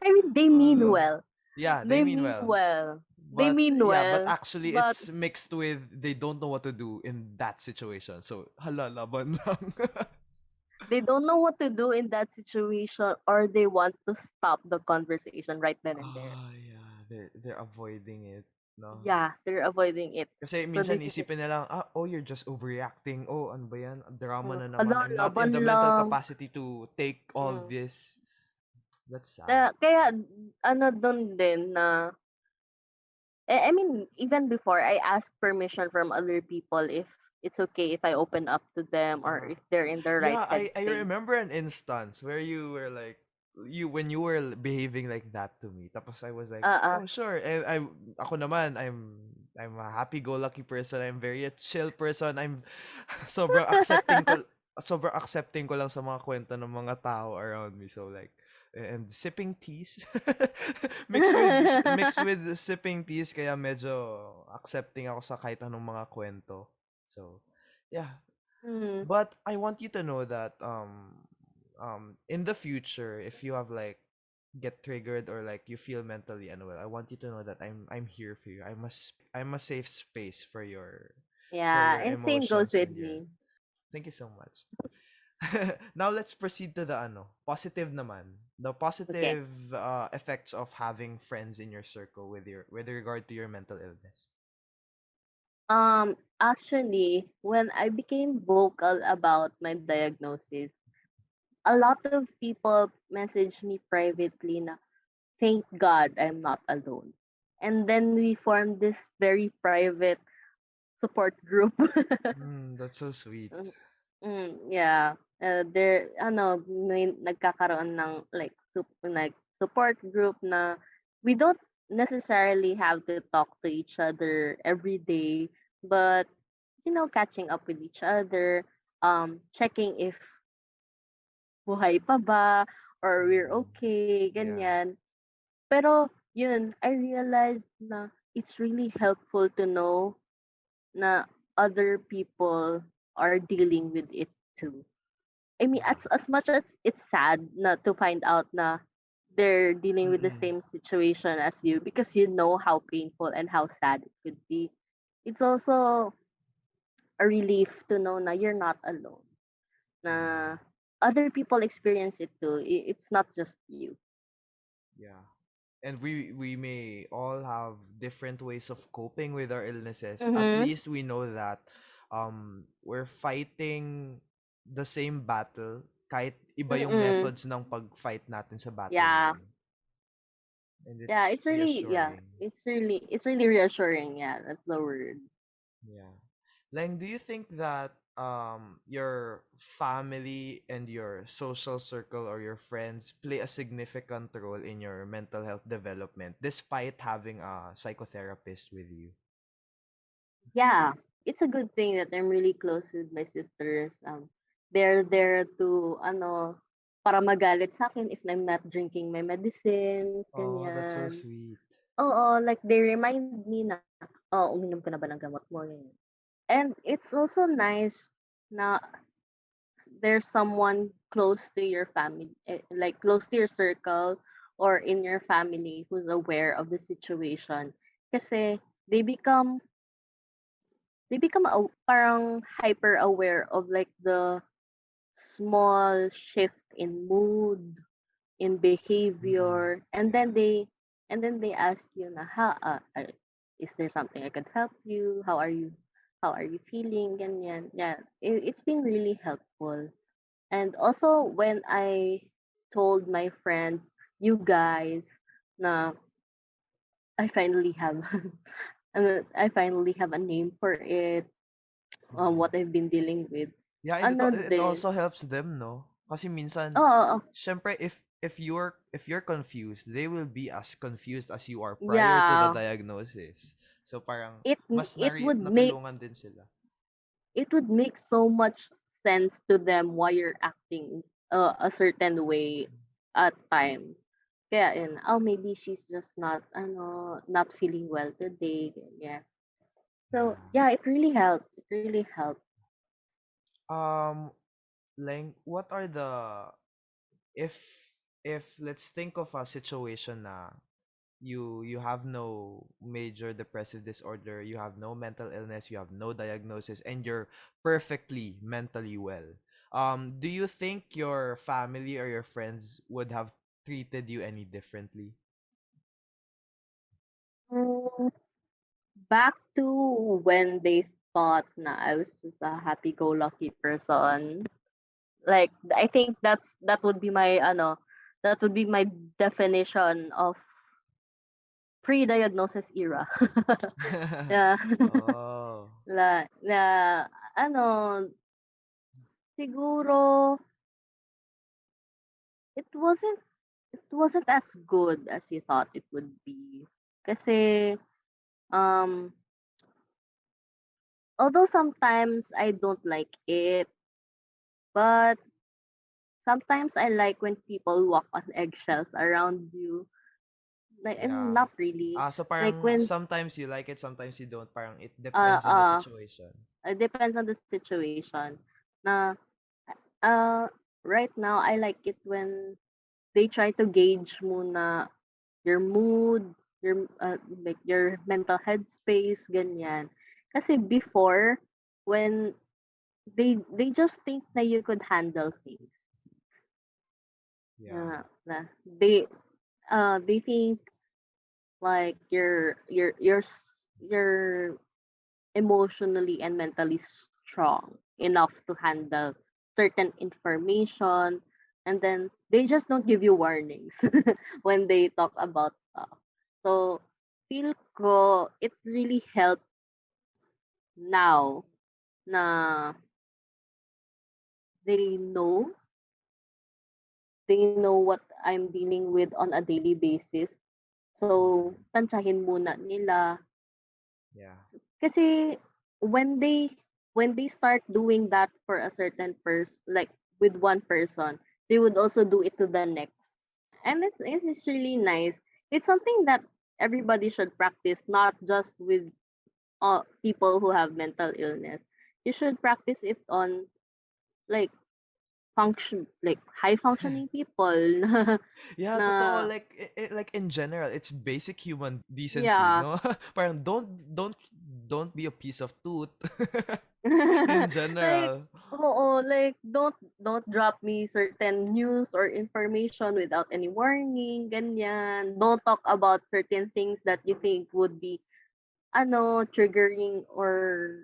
I mean, they Oh mean no. well. Yeah, they They mean mean well. well. They But mean yeah, but well, actually but it's mixed with they don't know what to do in that situation. So, hala laban lang. they don't know what to do in that situation or they want to stop the conversation right then and there. Ah, yeah, they're avoiding it, no? Yeah, they're avoiding it. Kasi So they minsan just isipin na lang, oh, you're just overreacting. Oh, ano ba yan? Drama na hala, naman. I'm not in laban the mental lang. capacity to take all Mm. this. That's sad. Kaya dun din na I mean, even before I ask permission from other people if it's okay if I open up to them or Uh-huh. if they're in the right Yeah, I headspace. remember an instance where you were like when you were behaving like that to me. Tapos I was like, Uh-uh. "Oh, sure." And ako naman, I'm a happy-go-lucky person. I'm very a chill person. I'm sobrang accepting ko sobrang accepting ko lang sa mga kwento ng mga tao around me. So like and sipping teas mixed with sipping teas kaya medyo accepting ako sa kahit anong mga kwento. So, yeah, Mm, but I want you to know that in the future, if you have like get triggered or like you feel mentally unwell, I want you to know that I'm here for you. I'm a safe space for yeah, your and same goes emotions with and your me. thank you so much. Now let's proceed to the positive naman. The Okay. positive effects of having friends in your circle with regard to your mental illness. Actually, when I became vocal about my diagnosis, a lot of people messaged me privately na, thank God I'm not alone. And then we formed this very private support group. That's so sweet. Mm, yeah. There, may nagkakaroon ng like support group na we don't necessarily have to talk to each other every day, but catching up with each other, checking if buhay pa ba or we're Mm, okay, yeah. ganyan. Pero yun, I realized na it's really helpful to know na other people are dealing with it too. I mean, Yeah. as much as it's sad na to find out na they're dealing with the Mm-mm. same situation as you because you know how painful and how sad it could be. It's also a relief to know na you're not alone. Yeah. Na other people experience it too. It's not just you. Yeah. And we may all have different ways of coping with our illnesses. At Mm-hmm. least we know that we're fighting the same battle kahit iba yung Mm. methods ng pag-fight natin sa battle na Yeah. yun. And Yeah, it's it's really yeah, reassuring. it's really reassuring. Yeah, that's the word. Yeah. Lang, do you think that your family and your social circle or your friends play a significant role in your mental health development despite having a psychotherapist with you? Yeah, it's a good thing that I'm really close with my sisters. They're there to para magalit sa akin if I'm not drinking my medicines, Oh, that's so ganyan. sweet. Oo, like they remind me na, oh, uminom ka na ba ng gamot mo? Ganyan. And it's also nice na there's someone close to your family, like close to your circle or in your family who's aware of the situation. Kasi they become parang hyper aware of like the small shift in mood, in Mm-mm. behavior, Yeah. and then they ask you na is there something I could help you? How are you feeling? Ganyan. Yeah, it's been really helpful. And also when I told my friends, you guys, na I finally have I finally have a name for it, Mm-mm. what I've been dealing with. Yeah, and Ano it din, also helps them, no? Kasi minsan, oo, syempre if you're confused, they will be as confused as you are prior to the yeah, diagnosis. So parang it mas it would make natulungan din sila. it would make so much sense to them why you're acting a certain way at times. Kaya yun, oh maybe she's just not not feeling well today. Yeah. So Yeah. yeah, it really helped. It really helped. Um, Leng, what are the if let's think of a situation na you have no major depressive disorder, you have no mental illness, you have no diagnosis, and you're perfectly mentally well. Do you think your family or your friends would have treated you any differently? Mm, back to when they thought na I was just a happy-go-lucky person. Like I think that would be my that would be my definition of pre-diagnosis era. Yeah. Oh, Na ano, siguro it wasn't it wasn't as good as you thought it would be. Kasi um although sometimes I don't like it, but sometimes I like when people walk on eggshells around you. Like and yeah. not really. So Like parang when sometimes you like it, sometimes you don't. Parang it uh depends on the uh situation. it depends on the situation. Na uh right now I like it when they try to gauge muna your mood, your like your mental headspace, ganyan. Kasi before, when they just think na you could handle things. Yeah. Na they think like you're emotionally and mentally strong enough to handle certain information, and then they just don't give you warnings when they talk about stuff. So feel ko it really helped now na they know they know what I'm dealing with on a daily basis. So Mm-mm. tantsahin muna nila Yeah. kasi when they when they start doing that for a certain person, like with one person, they would also do it to the next. And it's really nice. It's something that everybody should practice, not just with people who have mental illness. You should practice it on like like high functioning people na, Yeah, totoo. na Like in general, it's basic human decency, yeah. no? Parang don't be a piece of tooth. In Like general. like don't drop me certain news or information without any warning, ganyan. Don't talk about certain things that you think would be triggering or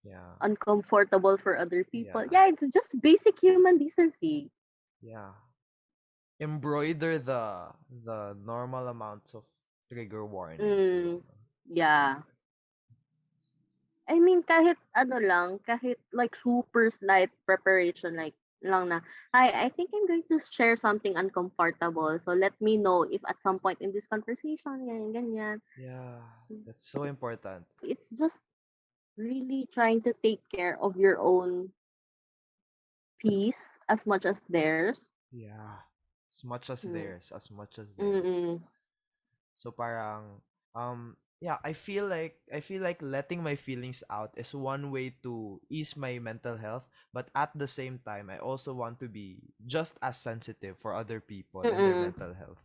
Yeah. uncomfortable for other people. Yeah. Yeah, it's just basic human decency. Yeah. Embroider the normal amounts of trigger warning too. Mm, yeah. I mean, kahit ano lang, kahit like super slight preparation, like lang na, hi, I think I'm going to share something uncomfortable. So let me know if at some point in this conversation, ganyan, ganyan. Yeah, that's so important. It's just really trying to take care of your own peace as much as theirs. Yeah. As much as Mm. theirs, as much as theirs. Mm-mm. So parang yeah, I feel like letting my feelings out is one way to ease my mental health, but at the same time I also want to be just as sensitive for other people and their Mm-mm. mental health.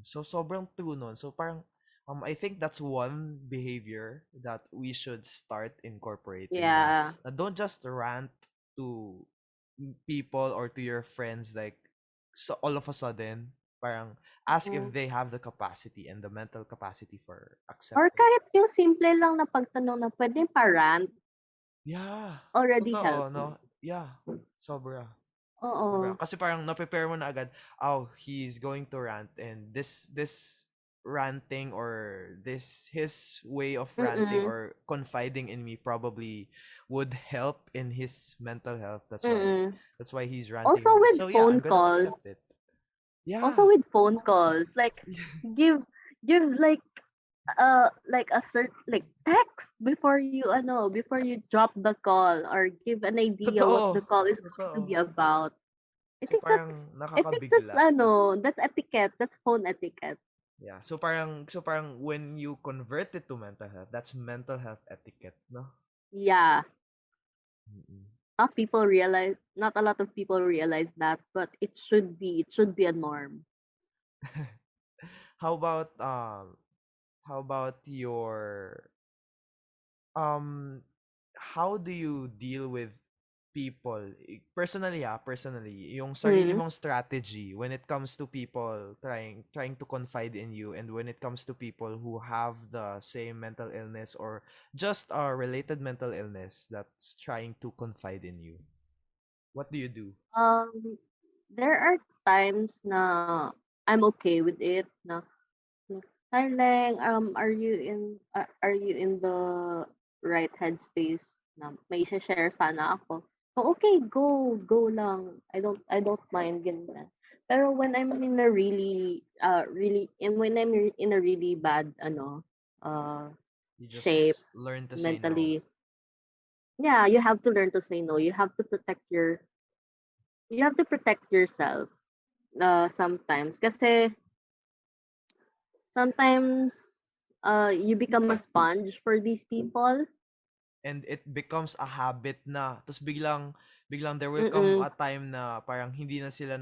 So sobrang true nun. So parang I think that's one behavior that we should start incorporating Yeah. na don't just rant to people or to your friends like so all of a sudden parang ask if Mm. they have the capacity and the mental capacity for Or accepting. kahit yung simple lang na pagtanong na pwede pa-rant, Yeah. already Totoo, helped me. no? Yeah. Sobra. Sobra. Oo. Kasi parang na-prepare mo na agad, oh, he's going to rant and this ranting or this his way of ranting Mm-mm. or confiding in me probably would help in his mental health. Mm-mm. That's why he's ranting Also in me. with So yeah, I'm phone gonna calls, accept it. Yeah. like give like like a cert like text before you before you drop the call or give an idea what the Totoo. call is going to be Totoo. about. I Kasi think that's parang I think that's nakakabigla. that's etiquette. That's phone etiquette. Yeah. So parang when you convert it to mental health, that's mental health etiquette, no? Yeah. Mm-mm. Not a lot of people realize that, but it should be a norm. How about how about your um how do you deal with people personally, yung sarili Mm. mong strategy when it comes to people trying to confide in you, and when it comes to people who have the same mental illness or just a related mental illness that's trying to confide in you, what do you do? Um there are times na I'm okay with it na hi Leng, are you in the right headspace na may share sana ako. So, okay, go lang. I don't mind ganyan. Pero when I'm in a in a really bad You just shape learn to say no. mentally, yeah, you have to learn to say no. You have to protect yourself sometimes kasi sometimes you become a sponge for these people. And it becomes a habit na, tapos biglang there will come Mm. a time na parang hindi na sila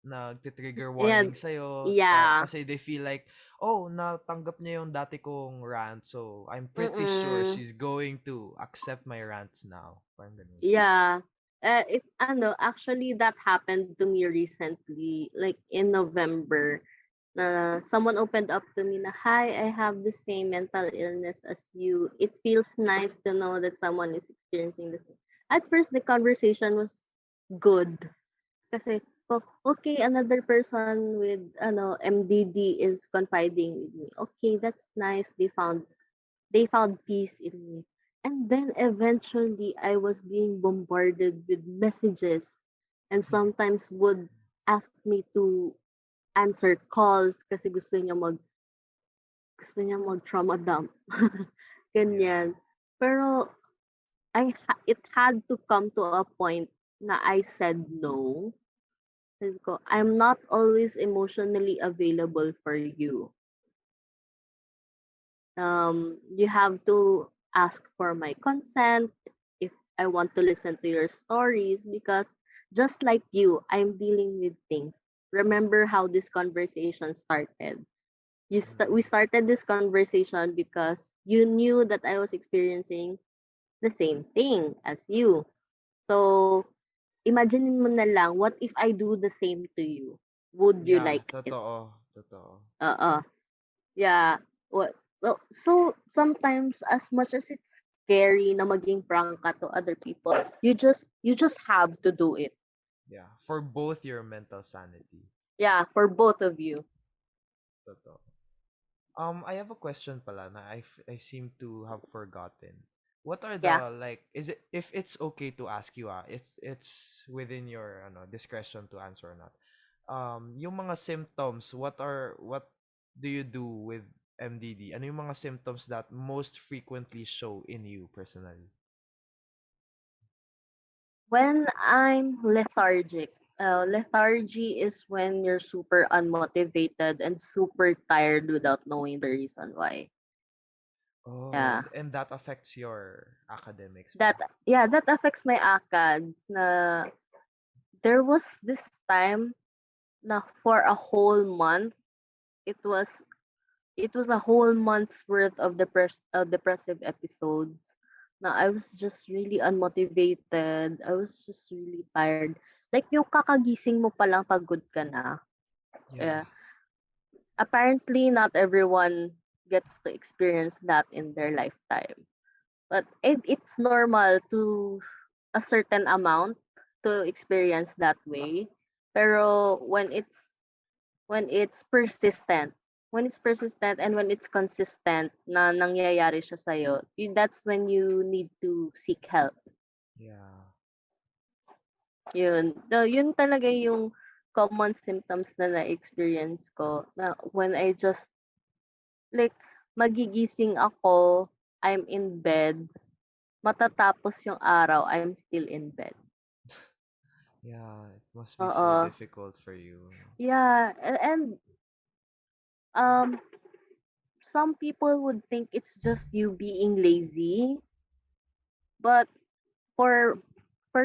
nagti-trigger Yeah, warning sa'yo para yeah. kasi they feel like, oh, natanggap niya yung dati kong rant, so I'm pretty sure Mm. she's going to accept my rants now, parang ganun. Yeah. It actually that happened to me recently, like in November. Someone opened up to me na, "Hi, I have the same mental illness as you. It feels nice to know that someone is experiencing this." At first, the conversation was good. Kasi, oh, okay, another person with MDD is confiding with me. Okay, that's nice. They found peace in me. And then eventually I was being bombarded with messages and sometimes would ask me to answer calls kasi gusto niya mag trauma dump. Yeah. Ganyan. Pero it had to come to a point na I said no. Sabi ko, I'm not always emotionally available for you. You have to ask for my consent if I want to listen to your stories because just like you, I'm dealing with things. Remember how this conversation started. We Mm-mm. started this conversation because you knew that I was experiencing the same thing as you. So, imagine mo na lang, what if I do the same to you? Would you Yeah, like it? totoo. Uh-uh. Yeah. What so sometimes as much as it's scary na maging prangka to other people, you just have to do it. Yeah, for both your mental sanity. Yeah, for both of you. Totoo. I have a question pala na I seem to have forgotten. What are Yeah. the like is it if it's okay to ask you it's within your discretion to answer or not. Yung mga symptoms, what do you do with MDD? Ano yung mga symptoms that most frequently show in you personally? When I'm lethargic, lethargy is when you're super unmotivated and super tired without knowing the reason why. Oh, Yeah. and that affects your academics That ba? yeah, that affects my ACADS na there was this time na for a whole month it was it was a whole month's worth of depressive episodes. Na I was just really unmotivated. I was just really tired. Like yung kakagising mo pa lang pagod ka na. Yeah. Yeah. Apparently not everyone gets to experience that in their lifetime. But it's normal to a certain amount to experience that way. Pero when it's persistent and when it's consistent na nangyayari siya sa'yo, that's when you need to seek help. Yeah. Yun. So, yun talaga yung common symptoms na na-experience ko na when I just like magigising ako, I'm in bed, matatapos yung araw, I'm still in bed. Yeah, it must be so Oo. difficult for you. Yeah, and um some people would think it's just you being lazy, but for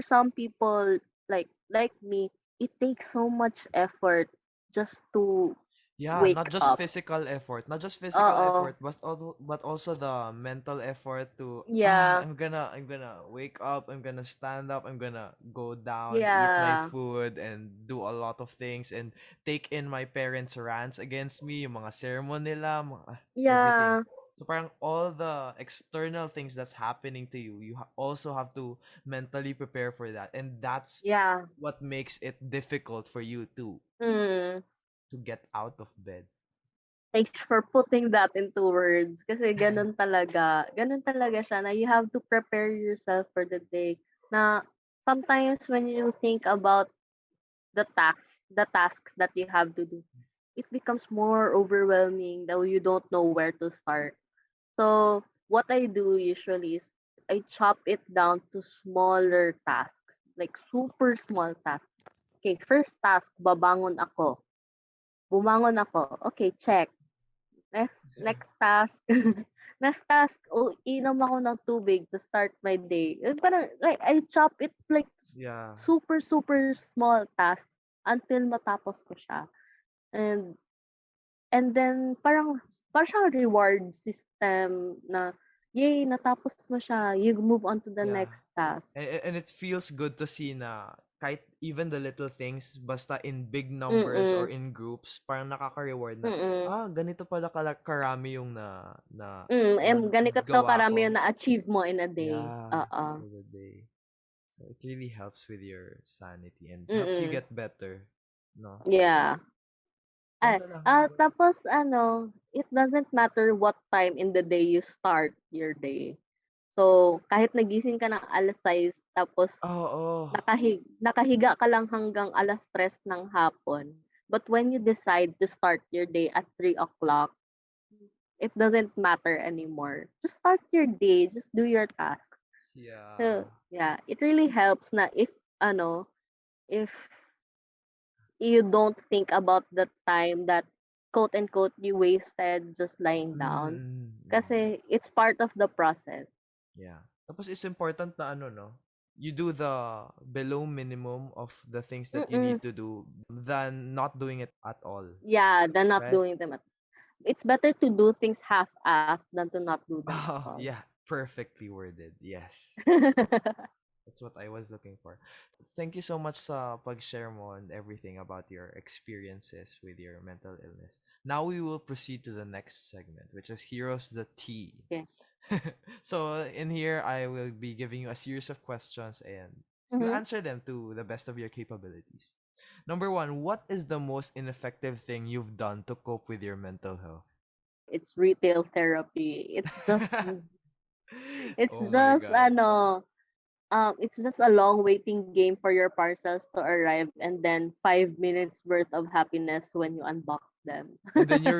some people like me, it takes so much effort just to Yeah, wake not just up. physical effort, not just physical Oo. effort, but also the mental effort to Yeah. I'm gonna wake up, I'm gonna stand up, I'm gonna go down, eat my Yeah. food and do a lot of things and take in my parents' rants against me, yung mga sermon nila, everything. Yeah. So parang all the external things that's happening to you, also have to mentally prepare for that. And that's Yeah. what makes it difficult for you Mm. to get out of bed. Thanks for putting that into words. Kasi ganun talaga. Ganun talaga siya na you have to prepare yourself for the day. Na sometimes when you think about the tasks that you have to do, it becomes more overwhelming that you don't know where to start. So what I do usually is I chop it down to smaller tasks, like super small tasks. Okay, first task, babangon ako. Bumangon ako. Okay, check. Next task. Next task, oh, inom ako ng tubig to start my day. Parang, like, I chop it like Yeah. super, super small task until matapos ko siya. And then parang siyang reward system na, yay, natapos mo siya. You move on to the Yeah. next task. And it feels good to see na kahit even the little things, basta in big numbers or Mm-mm. in groups, parang nakaka-reward na, Mm-mm. ganito pala karami yung na Ganito to nagawa karami ko. yung na-achieve mo in a day. Yeah, Oo. for the day. So it really helps with your sanity and helps you Mm-mm. get better. No? Yeah. Ganito lang. Tapos ano, it doesn't matter what time in the day you start your day. So, kahit nagising ka ng 6:00 tapos Oo. nakahiga ka lang hanggang 3:00 ng hapon. But when you decide to start your day at 3 o'clock, it doesn't matter anymore. Just start your day, just do your tasks. Yeah. So, yeah, it really helps na if you don't think about the time that quote unquote you wasted just lying down. Mm. Kasi it's part of the process. Yeah. Tapos it's important na ano, no? You do the below minimum of the things that you Mm-mm. need to do than not doing it at all, Yeah, than not right? doing them. It's better to do things half-assed than to not do them at Oh, all. yeah. Perfectly worded. Yes. That's what I was looking for. Thank you so much sa pag-share mo and everything about your experiences with your mental illness. Now we will proceed to the next segment, which is Heroes the Tea. Okay. So in here, I will be giving you a series of questions, and You Mm-hmm. answer them to the best of your capabilities. Number one, what is the most ineffective thing you've done to cope with your mental health? It's retail therapy. It's Oh my just god. it's just a long waiting game for your parcels to arrive and then 5 minutes worth of happiness when you unbox them. And then you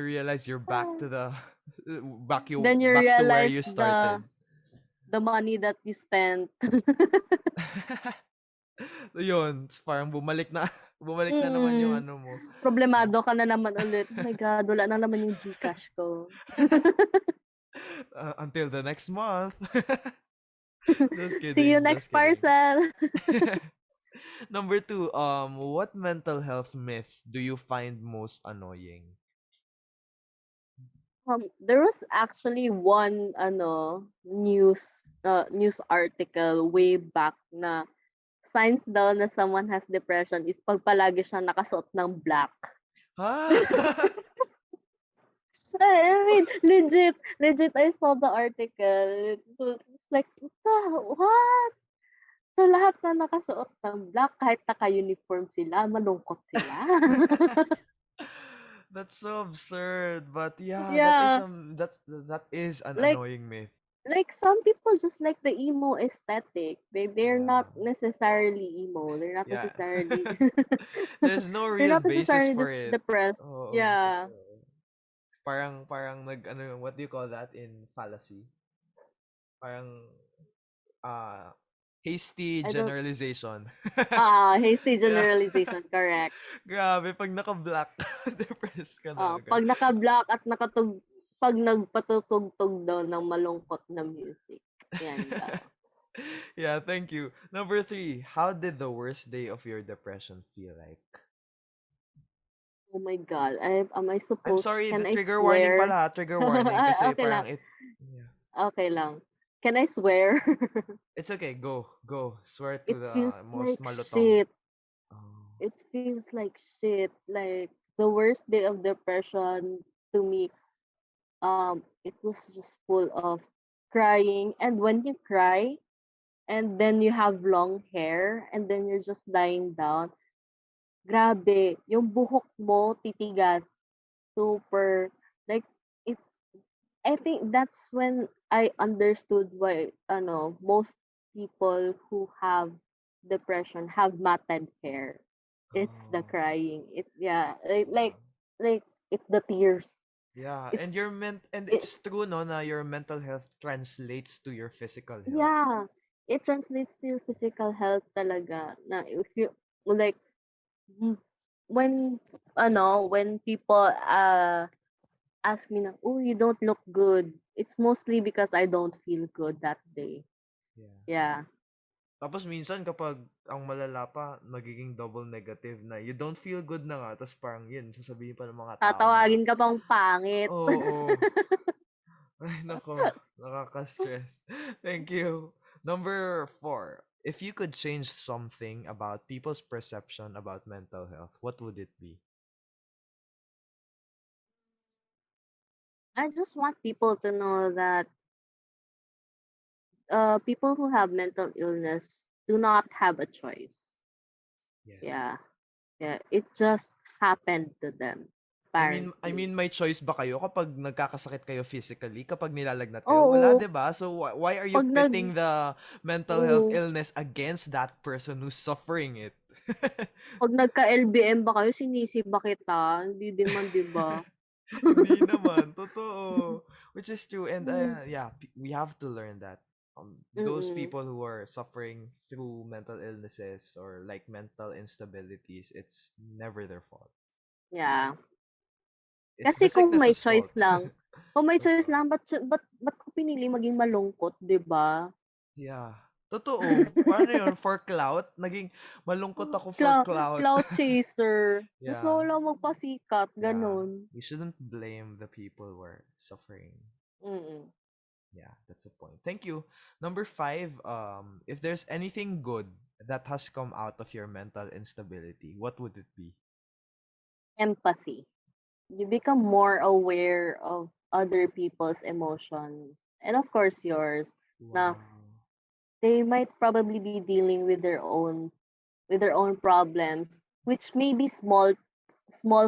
realize you're back to the Then you back to where realize you the started. the money that you spent. Yun, parang bumalik na naman yung Mm. ano mo. Problemado ka na naman ulit. Oh my God, wala na naman yung GCash ko. Until the next month. Just See you kidding, next just kidding. parcel. Number two, what mental health myth do you find most annoying? There was actually one news article way back na signs daw na someone has depression is pag palagi siyang nakasuot ng black. Ha? I mean, legit, I saw the article. It's like, what? So, lahat na nakasuot ng black, kahit naka-uniform sila, malungkot sila. That's so absurd. But yeah, Yeah, that is an like, annoying myth. some people just like the emo aesthetic. They're Yeah. not necessarily emo. They're not Yeah. necessarily There's no they're real not basis necessarily for it. depressed. Oo, Yeah. totoo. Parang what do you call that in fallacy? Parang uh hasty I don't generalization. hasty Yeah. generalization, correct. Grabe, pag naka-black ka, depressed ka na agad. Pag naka-black at pag nagpatutugtog daw ng malungkot na music. Yan daw. Yeah, thank you. Number three, how did the worst day of your depression feel like? Oh my God. Am I I'm supposed sorry, the can I trigger warning swear? pala, trigger warning kasi Okay lang. parang yeah. Okay lang. Can I swear? It's okay, go. Swear to It feels the most like malutong. shit. Oh. It feels like shit. Like the worst day of depression to me, it was just full of crying. And when you cry and then you have long hair and then you're just lying down, grabe, yung buhok mo titigas, super, like, it, I think that's when I understood why, most people who have depression have matted hair. It's the Oh. crying. It's, yeah, like, Yeah. it's the tears. Yeah, It's and it, it's true no na your mental health translates to your physical health. yeah, it translates to your physical health talaga. Na if you like, mm, when when people ask me na, "Oh, you don't look good." It's mostly because I don't feel good that day. Yeah. Yeah. Tapos minsan kapag ang malala pa, magiging double negative na you don't feel good na nga, tapos parang yun, sasabihin pa ng mga tao na, Tatawagin ka pang pangit. oo, ay nako, nakaka-stress. Thank you. Number four, if you could change something about people's perception about mental health, what would it be? I just want people to know that people who have mental illness do not have a choice. Yes. Yeah. Yeah, it just happened to them, I apparently. mean, may choice ba kayo kapag nagkakasakit kayo physically, kapag nilalagnat kayo? Wala, Oo, 'di ba? So why are you pag nag pitting the mental health oo, illness against that person who's suffering it? pag nagka-LBM ba kayo sinisi ba kita? Hindi din man, 'di ba? Hindi naman, totoo. Which is true. And Hmm, yeah, we have to learn that. Those mm. people who are suffering through mental illnesses or like mental instabilities, it's never their fault. Yeah. It's Kasi the sickness's fault. kung may choice Totoo. lang, ba't ko pinili maging malungkot, 'di ba? Yeah. Totoo. Paano yun? For clout? Naging malungkot ako for clout. Cloud chaser. Gusto ko Yeah. lang magpasikat, Yeah. gano'n. We shouldn't blame the people who are suffering. Mm. Yeah, that's the point. Thank you. Number five, if there's anything good that has come out of your mental instability, what would it be? Empathy. You become more aware of other people's emotions and of course yours. Na Wow. they might probably be dealing with their own problems, which may be small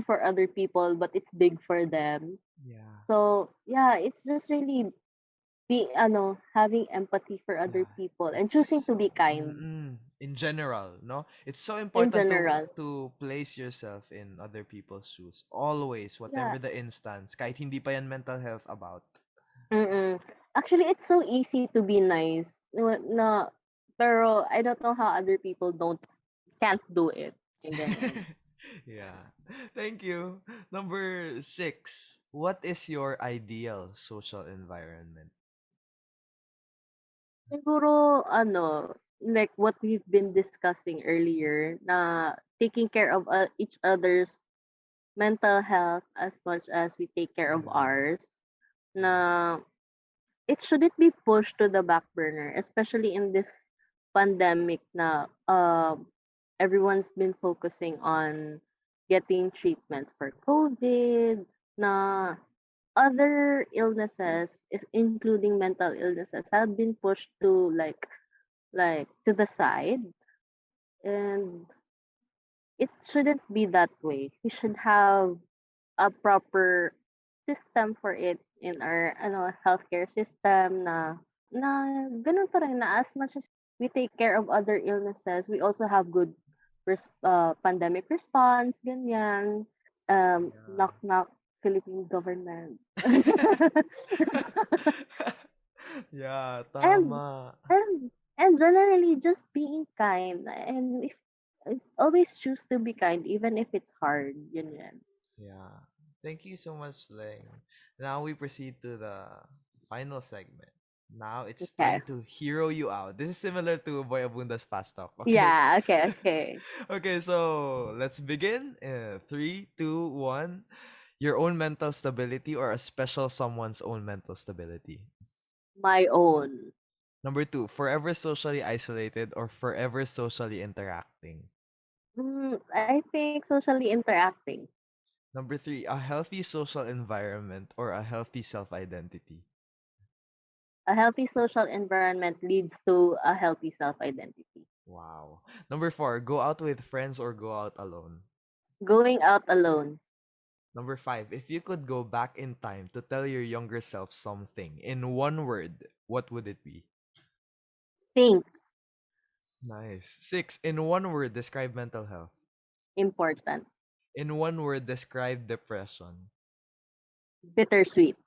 for other people, but it's big for them. Yeah. So yeah, it's just really having empathy for other Yeah, people and choosing it's to be kind in general, no? It's so in important general. to place yourself in other people's shoes. Always, Yeah. whatever the instance, kahit hindi pa yan mental health about. Mm. Actually, it's so easy to be nice. Pero I don't know how other people can't do it. Yung ganyan. Yeah. Thank you. Number 6. What is your ideal social environment? Siguro like what we've been discussing earlier, na taking care of each other's mental health as much as we take care of Yeah. ours. Yes. Na it shouldn't be pushed to the back burner, especially in this pandemic na everyone's been focusing on getting treatment for COVID, na other illnesses, including mental illnesses, have been pushed to to the side, and it shouldn't be that way. We should have a proper system for it in our healthcare system na ganun pa rin, na as much as we take care of other illnesses, we also have good pandemic response, ganyan. Yeah. Knock knock, Philippine government. Yeah, and tama. and generally just being kind, and if always choose to be kind even if it's hard, yun yan. Yeah. Thank you so much, Leng. Now we proceed to the final segment. Now it's Okay. time to hero you out. This is similar to Boy Abunda's Fast Talk, okay? Yeah, okay. Okay, so let's begin. 3, 2, 1. Your own mental stability or a special someone's own mental stability. My own. Number 2, forever socially isolated or forever socially interacting. I think socially interacting. Number 3, a healthy social environment or a healthy self identity. A healthy social environment leads to a healthy self-identity. Wow. Number 4, go out with friends or go out alone. Going out alone. Number 5, if you could go back in time to tell your younger self something in one word, what would it be? Think. Nice. 6, in one word, describe mental health. Important. In one word, describe depression. Bittersweet.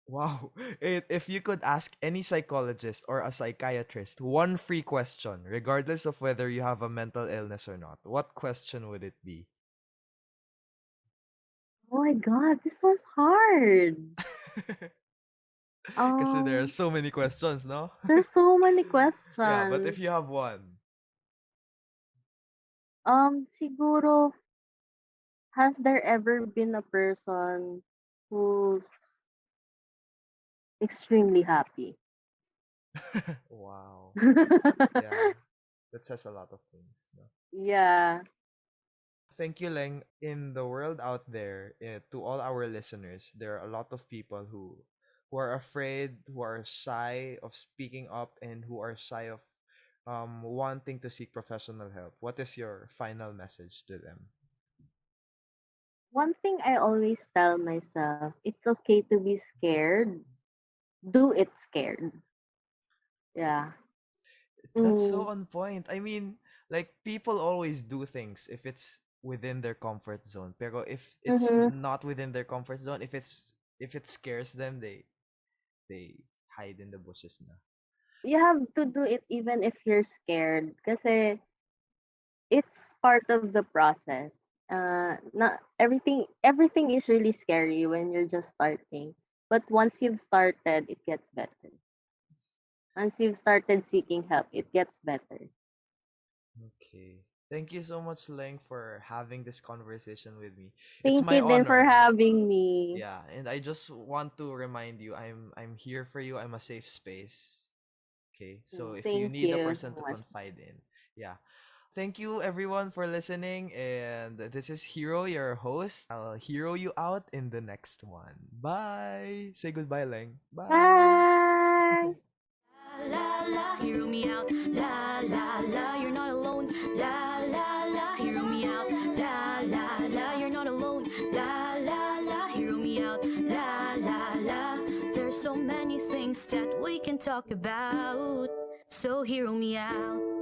Wow. 8, if you could ask any psychologist or a psychiatrist one free question, regardless of whether you have a mental illness or not, what question would it be? Oh my god, this was hard. Kasi there are Um, so many questions, no? there's so many Yeah, but questions. if you have one. Siguro, has there ever been a person who's extremely happy? Wow. Yeah, that says a lot of things. No? Yeah. Thank you, Leng. In the world out there, to all our listeners, there are a lot of people who are afraid, who are shy of speaking up, and who are shy of wanting to seek professional help. What is your final message to them? One thing I always tell myself, it's okay to be scared. Do it scared. Yeah. That's so Mm. on point. I mean, like people always do things if it's within their comfort zone. Pero if it's Mm-hmm. not within their comfort zone, if it scares them, they hide in the bushes na. You have to do it even if you're scared. Kasi it's part of the process. Not everything is really scary when you're just starting. But once you've started, it gets better. Once you've started seeking help, it gets better. Okay. Thank you so much, Leng, for having this conversation with me. It's Thank my you then for honor. having me. Yeah, and I just want to remind you I'm here for you. I'm a safe space. Okay? So if you Thank need a you person so to much. confide in, yeah. Thank you everyone for listening, and this is Hero, your host. I'll hero you out in the next one. Bye. Say goodbye, Leng. Bye. Bye. La la hear me out. La la la, you're not alone. La la la, hear me out. La la la, you're not alone. La la la, hear me out. La la la, there's so many things that we can talk about. So hear me out.